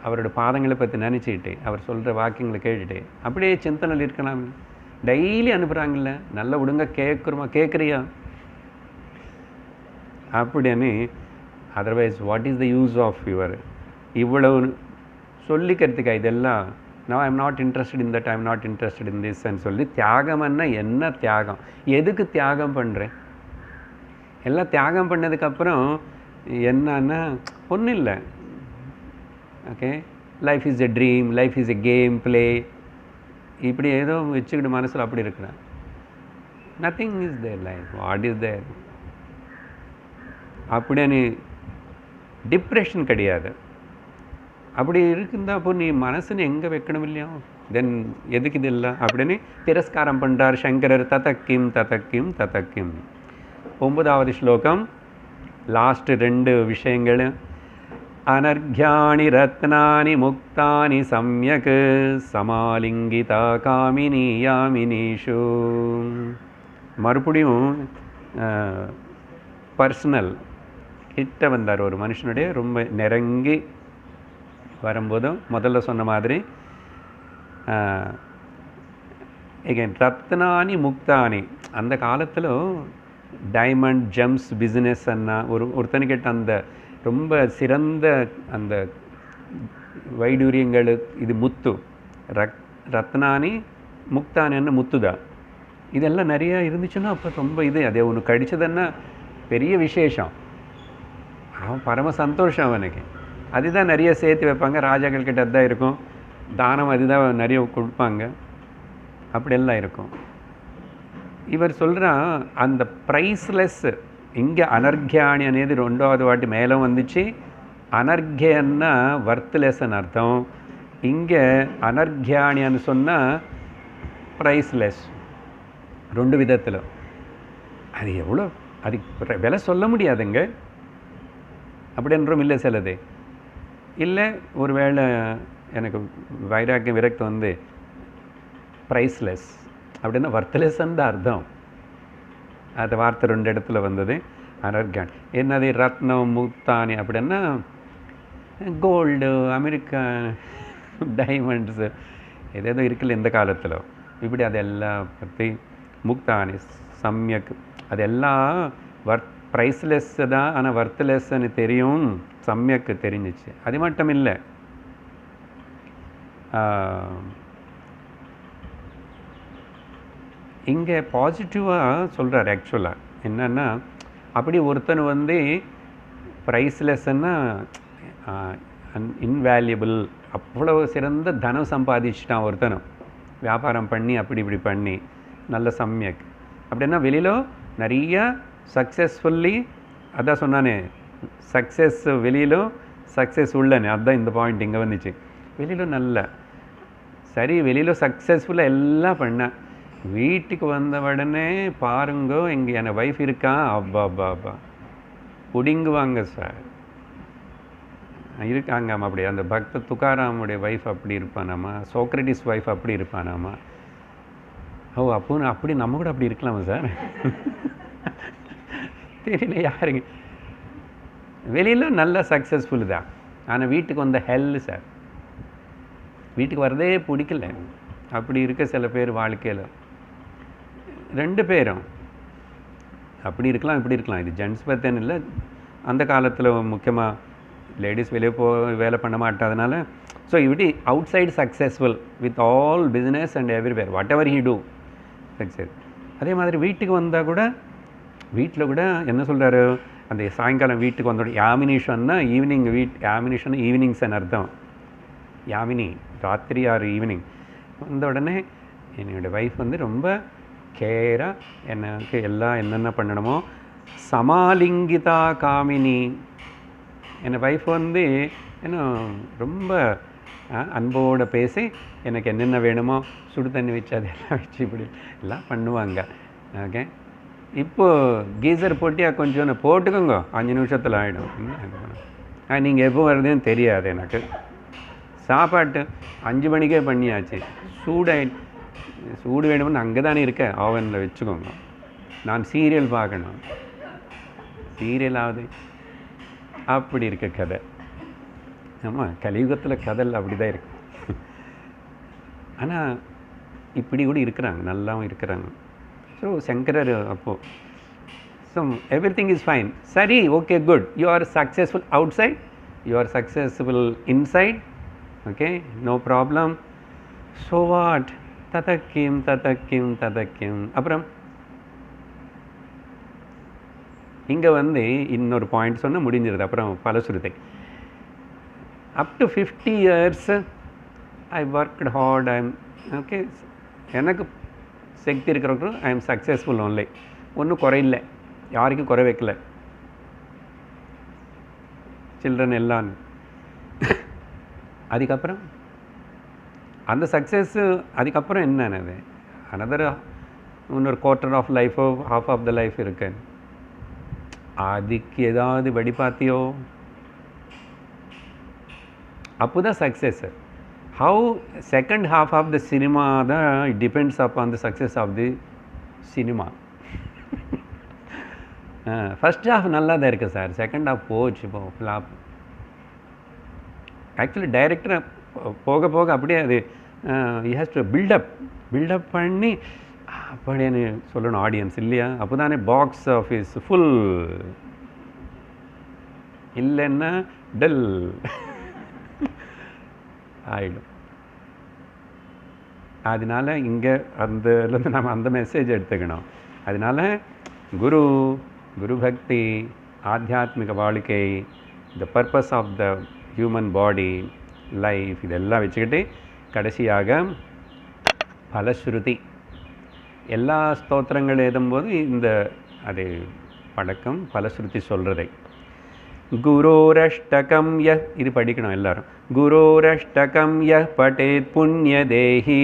அவரோட பாதங்களை பற்றி நினச்சிக்கிட்டு அவர் சொல்கிற வாக்கியங்களை கேட்டுட்டு அப்படியே சிந்தனையில் இருக்கலாம். டெய்லி அனுப்புகிறாங்கல்ல, நல்ல ஒழுங்காக கேட்குறியா அப்படின்னு. Otherwise what is the use of your இவ்வளவு சொல்லிக்கிறதுக்கா இதெல்லாம்? நான் I am not interested in that, I am not interested in திஸ்ன்னு சொல்லி தியாகம்னா என்ன தியாகம்? எதுக்கு தியாகம் பண்ணுறேன்? எல்லாம் தியாகம் பண்ணதுக்கப்புறம் என்னன்னா ஒன்றும் இல்லை. Okay, life is a dream, life is a game play, இப்படி ஏதோ வச்சுக்கிட்டு மனசில் அப்படி இருக்கிறேன். Nothing is there life, what is there? அப்படின்னு டிப்ரெஷன் கிடையாது. அப்படி இருக்குந்தா அப்போ நீ மனசுன்னு எங்கே வைக்கணும் இல்லையா? தென் எதுக்கு இது இல்லை அப்படின்னு திரஸ்காரம் பண்ணுறார் சங்கரர். ததக்கிம் ததக்கிம் ததக்கிம். 9வது ஸ்லோகம், லாஸ்ட் 2 விஷயங்கள். அனர்க்யாணி ரத்னானி முக்தானி சம்யக் சமாலிங்கிதா காமினி யாமினீஷு. மறுபடியும் பர்சனல் கிட்ட வந்தார் ஒரு மனுஷனுடைய, ரொம்ப நெருங்கி வரும்போதும் முதல்ல சொன்ன மாதிரி எகைன் ரத்னானி முக்தானி. அந்த காலத்தில் டைமண்ட் ஜெம்ஸ் பிஸ்னஸ் அண்ணா ஒருத்தனுக்கிட்ட அந்த ரொம்ப சிறந்த அந்த வைடூரியங்கள், இது முத்து. ரத்னானி முக்தானின்னு முத்துதான். இதெல்லாம் நிறையா இருந்துச்சுன்னா அப்போ ரொம்ப இது அதே ஒன்று கடிச்சதுன்னா பெரிய விசேஷம். அவன் பரம சந்தோஷம் அவனுக்கு. அதுதான் நிறைய சேர்த்து வைப்பாங்க. ராஜாக்கள் கிட்ட அதுதான் இருக்கும். தானம் அதுதான் நிறைய கொடுப்பாங்க. அப்படியெல்லாம் இருக்கும். இவர் சொல்கிறான் அந்த ப்ரைஸ்லெஸ். இங்கே அனர்க்யாணி అనేది 2வது வாட்டி மேலே வந்துச்சு. அனர்க்யன்னா வர்த்லெஸ்ன்னு அர்த்தம். இங்கே அனர்க்யாணின்னு சொன்னால் ப்ரைஸ்லெஸ். 2 விதத்தில். அது எவ்வளோ, அது விலை சொல்ல முடியாதுங்க. அப்படின்றோம் இல்லை சிலது இல்லை. ஒருவேளை எனக்கு வைராக்கியம் விரக்தி ப்ரைஸ்லெஸ் அப்படின்னா வர்த்லெஸ்ன்னு தான் அர்த்தம். அது வார்த்தை 2 இடத்துல வந்தது. அனர்க்யான் என்னது? ரத்னம் முக்தானி அப்படின்னா கோல்டு, அமெரிக்கா டைமண்ட்ஸு ஏதேதோ இருக்குல்ல இந்த காலத்தில். இப்படி அதெல்லாம் பற்றி முக்தானி சம்யக் அதெல்லாம் ப்ரைஸ்லெஸ் தான். ஆனால் வர்த்லெஸ்ன்னு தெரியும், சம்யக்கு தெரிஞ்சிச்சு. அது மட்டும் இல்லை, இங்கே பாசிட்டிவாக சொல்கிறார். ஆக்சுவலாக என்னென்னா, அப்படி ஒருத்தன் ப்ரைஸ்லெஸ்ன்னா இன்வேல்யூபிள், அவ்வளோ சிறந்த தனம் சம்பாதிச்சிட்டான் ஒருத்தனும் வியாபாரம் பண்ணி அப்படி இப்படி பண்ணி நல்ல சம்யக். அப்படின்னா வெளியில் நிறைய சக்ஸஸ்ஃபுல்லி, அதான் சொன்னானே சக்ஸஸ் வெளியிலும் சக்ஸஸ் உள்ளனே, அதுதான் இந்த பாயிண்ட் இங்கே வந்துச்சு. வெளியிலும் நல்ல சரி, வெளியில் சக்ஸஸ்ஃபுல்லாக எல்லாம் பண்ணேன். வீட்டுக்கு வந்த உடனே பாருங்கோ இங்கே என் ஒய்ஃப் இருக்கா, அப்பா அப்பா அப்பா பிடிங்குவாங்க சார். இருக்காங்கம்மா அப்படி. அந்த பக்த துக்காராமுடைய ஒய்ஃப் அப்படி இருப்பானாமா, சோக்ரட்டிஸ் ஒய்ஃப் அப்படி இருப்பானாமா. ஓ அப்போ அப்படி நம்ம கூட அப்படி இருக்கலாமா சார்? தெரியல யாருங்க. வெளியில் நல்ல சக்ஸஸ்ஃபுல் தான், ஆனால் வீட்டுக்கு வந்த ஹெல்லு சார். வீட்டுக்கு வரதே பிடிக்கல. அப்படி இருக்க சில பேர் வாழ்க்கையில் 2 பேரும் அப்படி இருக்கலாம் இப்படி இருக்கலாம். இது ஜென்ட்ஸ் பற்றின்னு இல்லை. அந்த காலத்தில் முக்கியமாக லேடிஸ் வெளியே வேலை பண்ண மாட்டாதனால ஸோ இப்படி outside successful with all business and everywhere whatever he do success. அதே மாதிரி வீட்டுக்கு வந்தால் கூட வீட்டில் கூட என்ன சொல்கிறாரு, அந்த சாயங்காலம் வீட்டுக்கு வந்தோட யாமினிஷன்னா ஈவினிங் யாமினிஷன் ஈவினிங்ஸ்ன்னு அர்த்தம். யாமினி ராத்திரி ஆர் ஈவினிங் வந்த உடனே என்னோடய ஒய்ஃப் வந்து ரொம்ப கேராக எனக்கு எல்லாம் என்னென்ன பண்ணணுமோ சமாலிங்கிதா காமினி. என் ஒய்ஃப் வந்து இன்னும் ரொம்ப அன்போடு பேசி எனக்கு என்னென்ன வேணுமோ சுடு தண்ணி வச்சு அதெல்லாம் வச்சு இப்படி எல்லாம் பண்ணுவாங்க. ஓகே, இப்போது கீசர் போட்டியா கொஞ்சம் போட்டுக்கோங்க 5 நிமிஷத்தில் ஆகிடும். நீங்கள் எப்போ வருதுன்னு தெரியாது எனக்கு. சாப்பாட்டு 5 மணிக்கே பண்ணியாச்சு. சூடு வேணும்னு அங்கே தானே இருக்கேன், ஓவனில் வச்சுக்கோங்க. நான் சீரியல் பார்க்கணும், சீரியலாவது அப்படி இருக்க கதை. ஆமாம், கலியுகத்தில் கதையில் அப்படி தான் இருக்கு. ஆனால் இப்படி கூட இருக்கிறாங்க, நல்லாவும் இருக்கிறாங்க. ஸோ சங்கரர் அப்போது so everything is fine. சரி, okay, good, you are successful outside, you are successful inside, okay, no problem. So what, ததக்கிம் ததக்கிம் ததக்கிம். அப்புறம் இங்கே வந்து இன்னொரு பாயிண்ட் சொன்னால் முடிஞ்சிருது. அப்புறம் பலசுருதை. Up to 50 years I worked hard. Okay, எனக்கு சக்தி இருக்கிறவங்களும் ஐ எம் சக்ஸஸ்ஃபுல் ஒன்லி. ஒன்றும் குறையில்லை, யாருக்கும் குறை வைக்கல. சில்ட்ரன் எல்லாம். அதுக்கப்புறம் அந்த சக்ஸஸ்ஸு அதுக்கப்புறம் என்னது, அனதர் இன்னொரு குவார்ட்டர் ஆஃப் லைஃபோ ஹாஃப் ஆஃப் த லைஃப் இருக்கு. அதுக்கு ஏதாவது வழிபாத்தியோ, அப்போ தான் success. How second half of the cinema தான் it depends upon the success of the cinema. First half நல்லா தான் இருக்குது சார், செகண்ட் ஹாஃப் போச்சு, ஃப்ளாப். ஆக்சுவலி டைரக்டரை போக போக அப்படியே அது யூ ஹேஸ் டு பில்டப் பண்ணி அப்படின்னு சொல்லணும் ஆடியன்ஸ், இல்லையா? அப்போ தானே பாக்ஸ் ஆஃபீஸ் ஃபுல், இல்லைன்னா டல் ஆகிடும். அதனால் இங்கே அதுலேருந்து நம்ம அந்த மெசேஜ் எடுத்துக்கணும். அதனால் குரு பக்தி, ஆத்தியாத்மிக வாழ்க்கை, the purpose of the human body, life, இதெல்லாம் வச்சுக்கிட்டு கடைசியாக பலஸ்ருதி. எல்லா ஸ்தோத்திரங்கள் எழுதும்போது இந்த அது பழக்கம், பலஸ்ருதி சொல்கிறதை. குரோரஷ்டகம் இது படிக்கணும் எல்லாரும். குரோரஷ்டகம் பட்டேத் புண்ணியதேஹி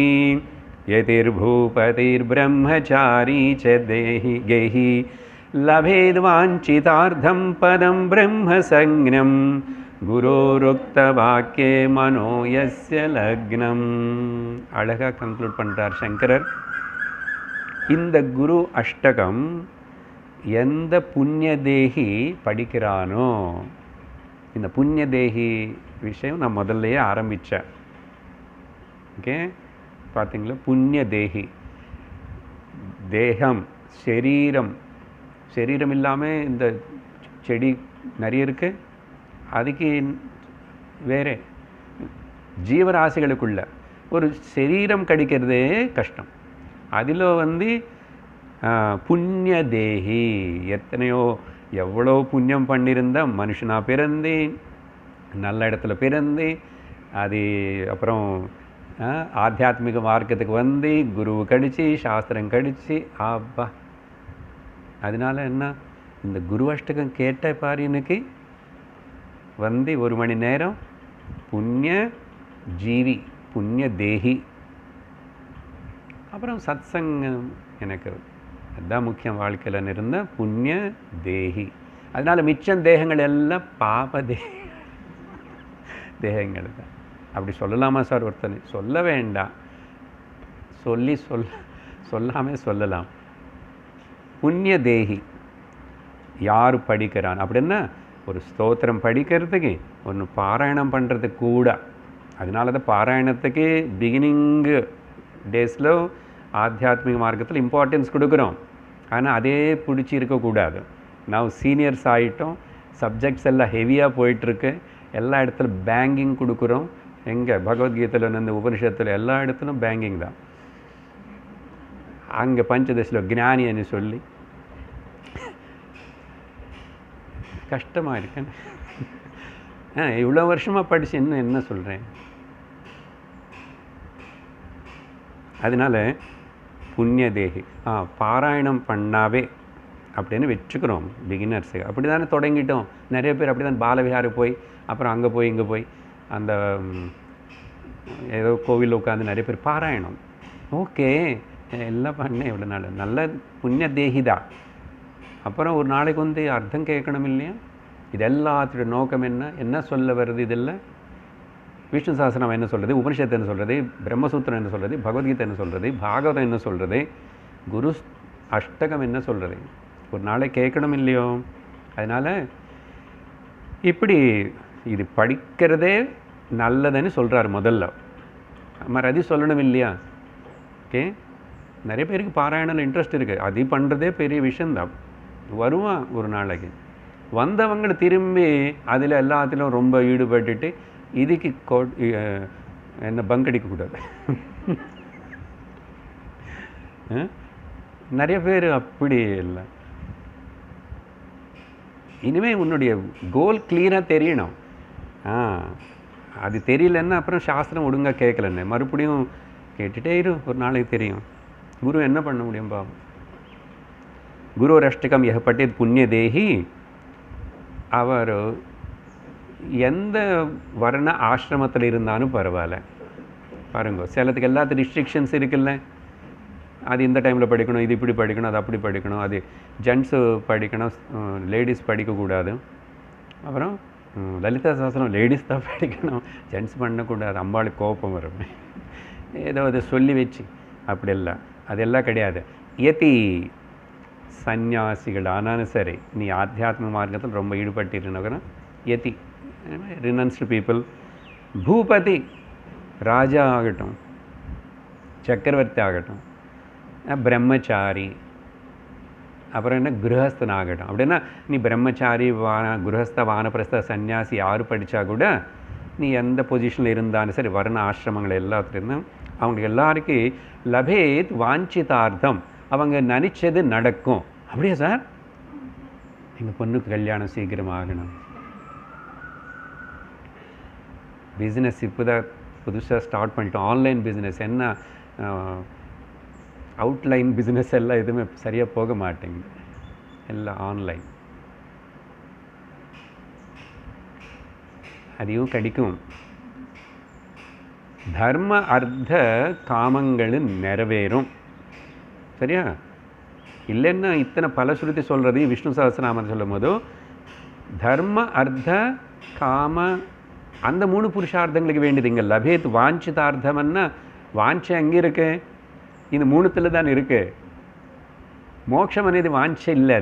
யதிர்பூபதிர் பிரம்மச்சாரி ச தேஹி கேஹி லபேத் வாஞ்சிதார்த்தம் பதம் பிரம்மசங்ஞம் குரோருக்த வாக்கியே மனோ யஸ்ய லக்னம். அழகாக கன்க்ளூட் பண்ணுறார் சங்கரர். இந்த குரு அஷ்டகம் எந்த புண்ணியதேகி படிக்கிறானோ, இந்த புண்ணியதேகி விஷயம் நான் முதல்லையே ஆரம்பித்தேன். ஓகே, பார்த்தீங்களா? புண்ணியதேகி, தேகம், சரீரம் இல்லாமல் இந்த செடி நிறைய இருக்குது. அதுக்கு வேறு ஜீவராசிகளுக்குள்ள ஒரு சரீரம் கிடைக்கிறதே கஷ்டம். அதில் வந்து புண்ணியதேகி, எவ்வளோ புண்ணியம் பண்ணியிருந்தால் மனுஷனாக பிறந்து நல்ல இடத்துல பிறந்து அது அப்புறம் ஆத்தியாத்மிக மார்க்கத்துக்கு வந்து குருவு கடிச்சு சாஸ்திரம் கடிச்சு ஆப்பா. அதனால என்ன, இந்த குரு அஷ்டகம் கேட்ட பாரு, எனக்கு வந்து 1 மணி நேரம் புண்ணிய ஜீவி, புண்ணிய தேகி. அப்புறம் சத்சங்கம் எனக்கு அதுதான் முக்கியம் வாழ்க்கையில் இருந்த புண்ணிய தேகி. அதனால் மிச்சம் தேகங்கள் எல்லாம் பாப தேகங்கள் தான். அப்படி சொல்லலாமா சார்? ஒருத்தனை சொல்ல வேண்டாம், சொல்லாமல் சொல்லலாம். புண்ணிய தேகி யார் படிக்கிறான் அப்படின்னா, ஒரு ஸ்தோத்திரம் படிக்கிறதுக்கு, ஒன்று பாராயணம் பண்ணுறதுக்கு கூட. அதனால தான் பாராயணத்துக்கு பிகினிங்கு டேஸில் ஆத்தியாத்மிக மார்க்கத்தில் இம்பார்ட்டன்ஸ் கொடுக்குறோம். ஆனால் அதே பிடிச்சி இருக்கக்கூடாது. நான் சீனியர்ஸ் ஆகிட்டோம், சப்ஜெக்ட்ஸ் எல்லாம் ஹெவியாக போயிட்டுருக்கு, எல்லா இடத்துலையும் பேங்கிங் கொடுக்குறோம். எங்கே பகவத்கீதையில் இந்த உபனிஷத்தில் எல்லா இடத்துலையும் பேங்கிங் தான். அங்கே பஞ்சதசில் ஞானின்னு சொல்லி கஷ்டமாக இருக்கேன். இவ்வளோ வருஷமாக படித்து என்ன சொல்கிறேன்? அதனால புண்ணிய தேகி பாராயணம் பண்ணாவே அப்படின்னு வச்சுக்கிறோம் பிகினர்ஸுக்கு. அப்படி தானே தொடங்கிட்டோம். நிறைய பேர் அப்படி தான் பாலவிஹாரம் போய் அப்புறம் அங்கே போய் இங்கே போய் அந்த ஏதோ கோவிலில் உட்காந்து நிறைய பேர் பாராயணம். ஓகே, எல்லாம் பண்ணேன் இவ்வளோ நாள், நல்ல புண்ணிய தேகிதா. அப்புறம் ஒரு நாளைக்கு வந்து அர்த்தம் கேட்கணும் இல்லையா? இது எல்லாத்தோட நோக்கம் என்ன சொல்ல வருது? இதெல்லாம் விஷ்ணு சாஸ்திரம் என்ன சொல்கிறது, உபனிஷத்து என்ன சொல்கிறது, பிரம்மசூத்திரம் என்ன சொல்கிறது, பகவத்கீதை என்ன சொல்கிறது, பாகவதம் என்ன சொல்கிறது, குரு அஷ்டகம் என்ன சொல்கிறது, ஒரு நாளைக்கு கேட்கணும் இல்லையோ? அதனால் இப்படி இது படிக்கிறதே நல்லதுன்னு சொல்கிறார் முதல்ல. மாதிரி அது சொல்லணும் இல்லையா? ஓகே, நிறைய பேருக்கு பாராயணம் இன்ட்ரெஸ்ட் இருக்குது, அது பண்ணுறதே பெரிய விஷயந்தான். வருவான் ஒரு நாளைக்கு, வந்தவங்களை திரும்பி அதில் எல்லாத்திலும் ரொம்ப ஈடுபட்டுட்டு இதுக்கு என்ன பங்கடிக்கக்கூடாது. நிறைய பேர் அப்படி இல்லை. இனிமேல் உன்னுடைய கோல் கிளியராக தெரியணும். அது தெரியலன்னா அப்புறம் சாஸ்திரம் ஒழுங்காக கேட்கலன்னு மறுபடியும் கேட்டுகிட்டே இரு, ஒரு நாளைக்கு தெரியும். குரு என்ன பண்ண முடியும் பாபு? குரு அஷ்டகம் யஹ பட்டேத் புண்ணிய தேகி, அவர் எந்த வர்ண ஆசிரமத்தில் இருந்தாலும் பரவாயில்ல. பாருங்க, சிலத்துக்கு எல்லாத்துக்கும் ரிஸ்ட்ரிக்ஷன்ஸ் இருக்குல்ல. அது இந்த டைமில் படிக்கணும், இது இப்படி படிக்கணும், அது அப்படி படிக்கணும், அது ஜென்ஸு படிக்கணும், லேடிஸ் படிக்கக்கூடாது. அப்புறம் லலிதா சாஸ்திரம் லேடிஸ் தான் படிக்கணும், ஜென்ஸ் பண்ணக்கூடாது, அம்பாளுக்கு கோபம் வரும். ஏதோ அதை சொல்லி வச்சு அப்படியெல்லாம் அதெல்லாம் கிடையாது. யதி சந்நியாசிகள் ஆனாலும் சரி, நீ ஆத்தியாத்ம மார்க்கத்தில் ரொம்ப ஈடுபட்டிருந்தவங்கன்னா யதி ரினன்ஸ்டு பீப்புள், பூபதி ராஜா ஆகட்டும், சக்கரவர்த்தி ஆகட்டும், பிரம்மச்சாரி, அப்புறம் என்ன கிரகஸ்தன் ஆகட்டும். அப்படின்னா நீ பிரம்மச்சாரி கிரகஸ்த வானப்பிரஸ்த சன்னியாசி யார் படித்தா கூட நீ எந்த பொசிஷனில் இருந்தாலும் சரி, வர்ண ஆசிரமங்கள் எல்லாத்துலேருந்தும் அவங்களுக்கு எல்லாருக்கும் லபேத் வாஞ்சிதார்த்தம், அவங்க நினச்சது நடக்கும். அப்படியா சார்? எங்கள் பொண்ணுக்கு கல்யாணம் சீக்கிரம் ஆகணும், பிஸ்னஸ் இப்போ தான் புதுசாக ஸ்டார்ட் பண்ணிட்டோம், ஆன்லைன் பிஸ்னஸ், என்ன அவுட்லைன் பிஸ்னஸ் எல்லாம் எதுவுமே சரியாக போக மாட்டேங்குது, எல்லாம் ஆன்லைன். அதையும் கிடைக்கும். தர்ம அர்த்த காமங்களும் நிறைவேறும். சரியா? இல்லைன்னா இத்தனை பலஸ்ருதி சொல்கிறது விஷ்ணு சஹஸ்ரநாமம் சொல்லும் போது தர்ம அர்த்த காம அந்த 3 புருஷார்த்தங்களுக்கு வேண்டியது இங்கே லபேத் வாஞ்சிதார்த்தம்னா வாஞ்சை அங்கே இருக்கு, இந்த 3த்தில் தான் இருக்கு. மோட்சம் అనేది வாஞ்சை இல்லை,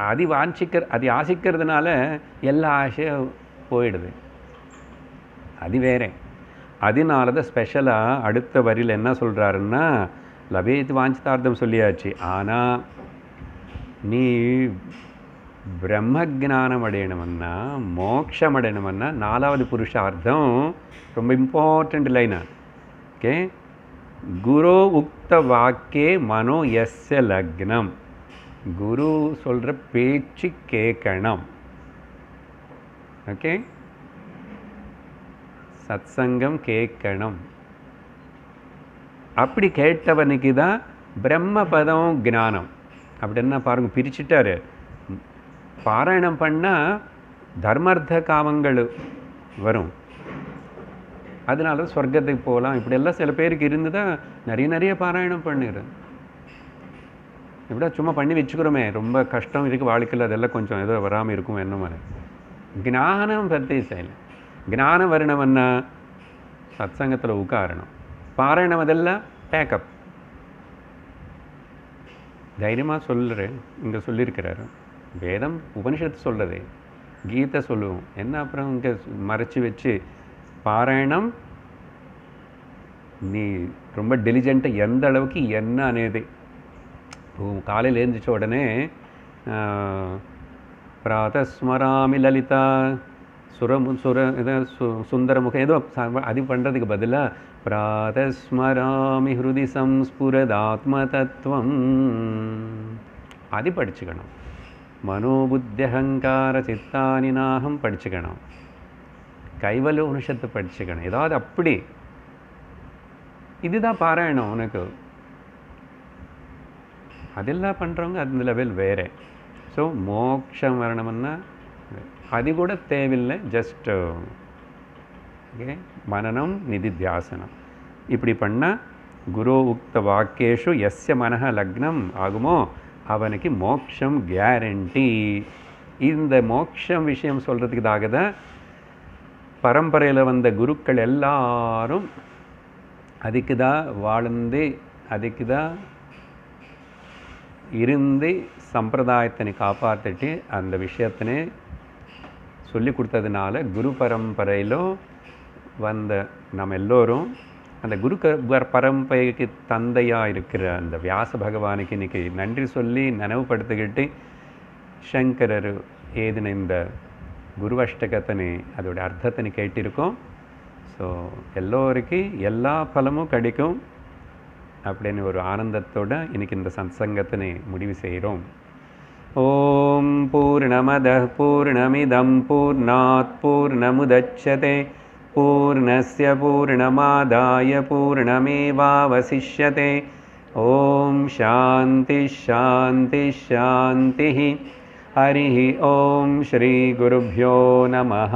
அது அது ஆசிக்கிறதுனால எல்லா ஆசையும் போயிடுது, அது வேற. அதனால தான் ஸ்பெஷலாக அடுத்த வரியில் என்ன சொல்கிறாருன்னா லபேத் வாஞ்சிதார்த்தம் சொல்லியாச்சு. ஆனால் நீ பிரம்ம ஜானம் அடையணும்னா, மோட்சம் அடையணும்னா 4வது புருஷார்த்தம் ரொம்ப இம்பார்ட்டண்ட் லைனா. ஓகே, குரு உக்த வாக்கே மனோ எஸ்ய லக்னம், குரு சொல்கிற பேச்சு கேட்கணும். ஓகே, சத்சங்கம் கேட்கணும். அப்படி கேட்டவனுக்கு தான் பிரம்மபதம் ஞானம். அப்படின்னா பாருங்கள், பிரிச்சுட்டாரு. பாராயணம் பண்ணால் தர்மார்த்த காமங்கள் வரும், அதனால சொர்க்கத்துக்கு போகலாம். இப்படியெல்லாம் சில பேருக்கு இருந்து தான் நிறைய பாராயணம் பண்ணிடுறேன். இப்படியா சும்மா பண்ணி வச்சுக்கிறோமே, ரொம்ப கஷ்டம் இருக்குது வாழ்க்கையில், அதெல்லாம் கொஞ்சம் ஏதோ வராமல் இருக்கும் என்ன மாதிரி. ஞானம் பற்றி செய்யலை. ஞானம் வரணும்னா சத்சங்கத்தில் உட்காரணும். பாராயணம் அதெல்லாம் பேக்கப். தைரியமாக சொல்லுறேன், இங்கே சொல்லியிருக்கிறாரு. வேதம் உபனிஷத்து சொல்கிறது, கீதை சொல்லுவோம் என்ன, அப்புறம் இங்கே மறைச்சி வச்சு பாராயணம் நீ ரொம்ப டெலிஜென்ட்டாக எந்த அளவுக்கு என்ன అనేది காலையில் எழுந்திரிச்ச உடனே பிராதஸ்மராமி லலிதா சுந்தரமுகம் ஏதோ அது பண்ணுறதுக்கு பதிலாக பிராதஸ்மராமி ஹிருதி சம்ஸ்புரதாத்ம தத்துவம் அது படிச்சுக்கணும். மனோபுத்தியகங்கார சித்தானி நாகம் படிச்சுக்கணும். கைவல்ய உபனிஷத்து படிச்சுக்கணும். ஏதாவது அப்படி இதுதான் பாராயணம் உனக்கு. அதெல்லாம் பண்ணுறவங்க அந்த லெவல் வேறு. ஸோ மோட்சம் வரணும்னா அது கூட தேவையில்லை, ஜஸ்ட் ஓகே மனனம் நிதித்தியாசனம் இப்படி பண்ணால் குரு உக்த வாக்கியேஷு எஸ்ய மனஹ லக்னம் ஆகுமோ அவனுக்கு மோட்சம் கேரண்டி. இந்த மோட்சம் விஷயம் சொல்கிறதுக்காக தான் பரம்பரையில் வந்த குருக்கள் எல்லாரும் அதுக்கு தான் வாழ்ந்து, அதுக்கு தான் இருந்து சம்பிரதாயத்தினை காப்பாற்றிட்டு அந்த விஷயத்தினை சொல்லி கொடுத்ததுனால குரு பரம்பரையிலும் வந்த நம்ம எல்லோரும் அந்த குரு பரம்பரைக்கு தந்தையாக இருக்கிற அந்த வியாச பகவானுக்கு இன்றைக்கி நன்றி சொல்லி நினைவுபடுத்திக்கிட்டு சங்கரர் ஏதின இந்த குருவஷ்டகத்தினை அதோட அர்த்தத்தினை கேட்டிருக்கோம். ஸோ எல்லோருக்கும் எல்லா பலமும் கிடைக்கும் அப்படின்னு ஒரு ஆனந்தத்தோடு இன்றைக்கி இந்த சத்சங்கத்தினை முடிவு செய்கிறோம். ஓம் பூர்ணமதః பூர்ணமிதம் பூர்ணாத் பூர்ணமுதச்யதே பூர்ணஸ்ய பூர்ணமாதாய பூர்ணமேவாவசிஷ்யதே. ஓம் சாந்தி சாந்தி சாந்தி. हरिः ओम श्री गुरुभ्यो नमः.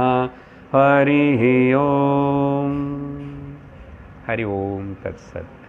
हरिः ओम. हरि ओम तत्सत्.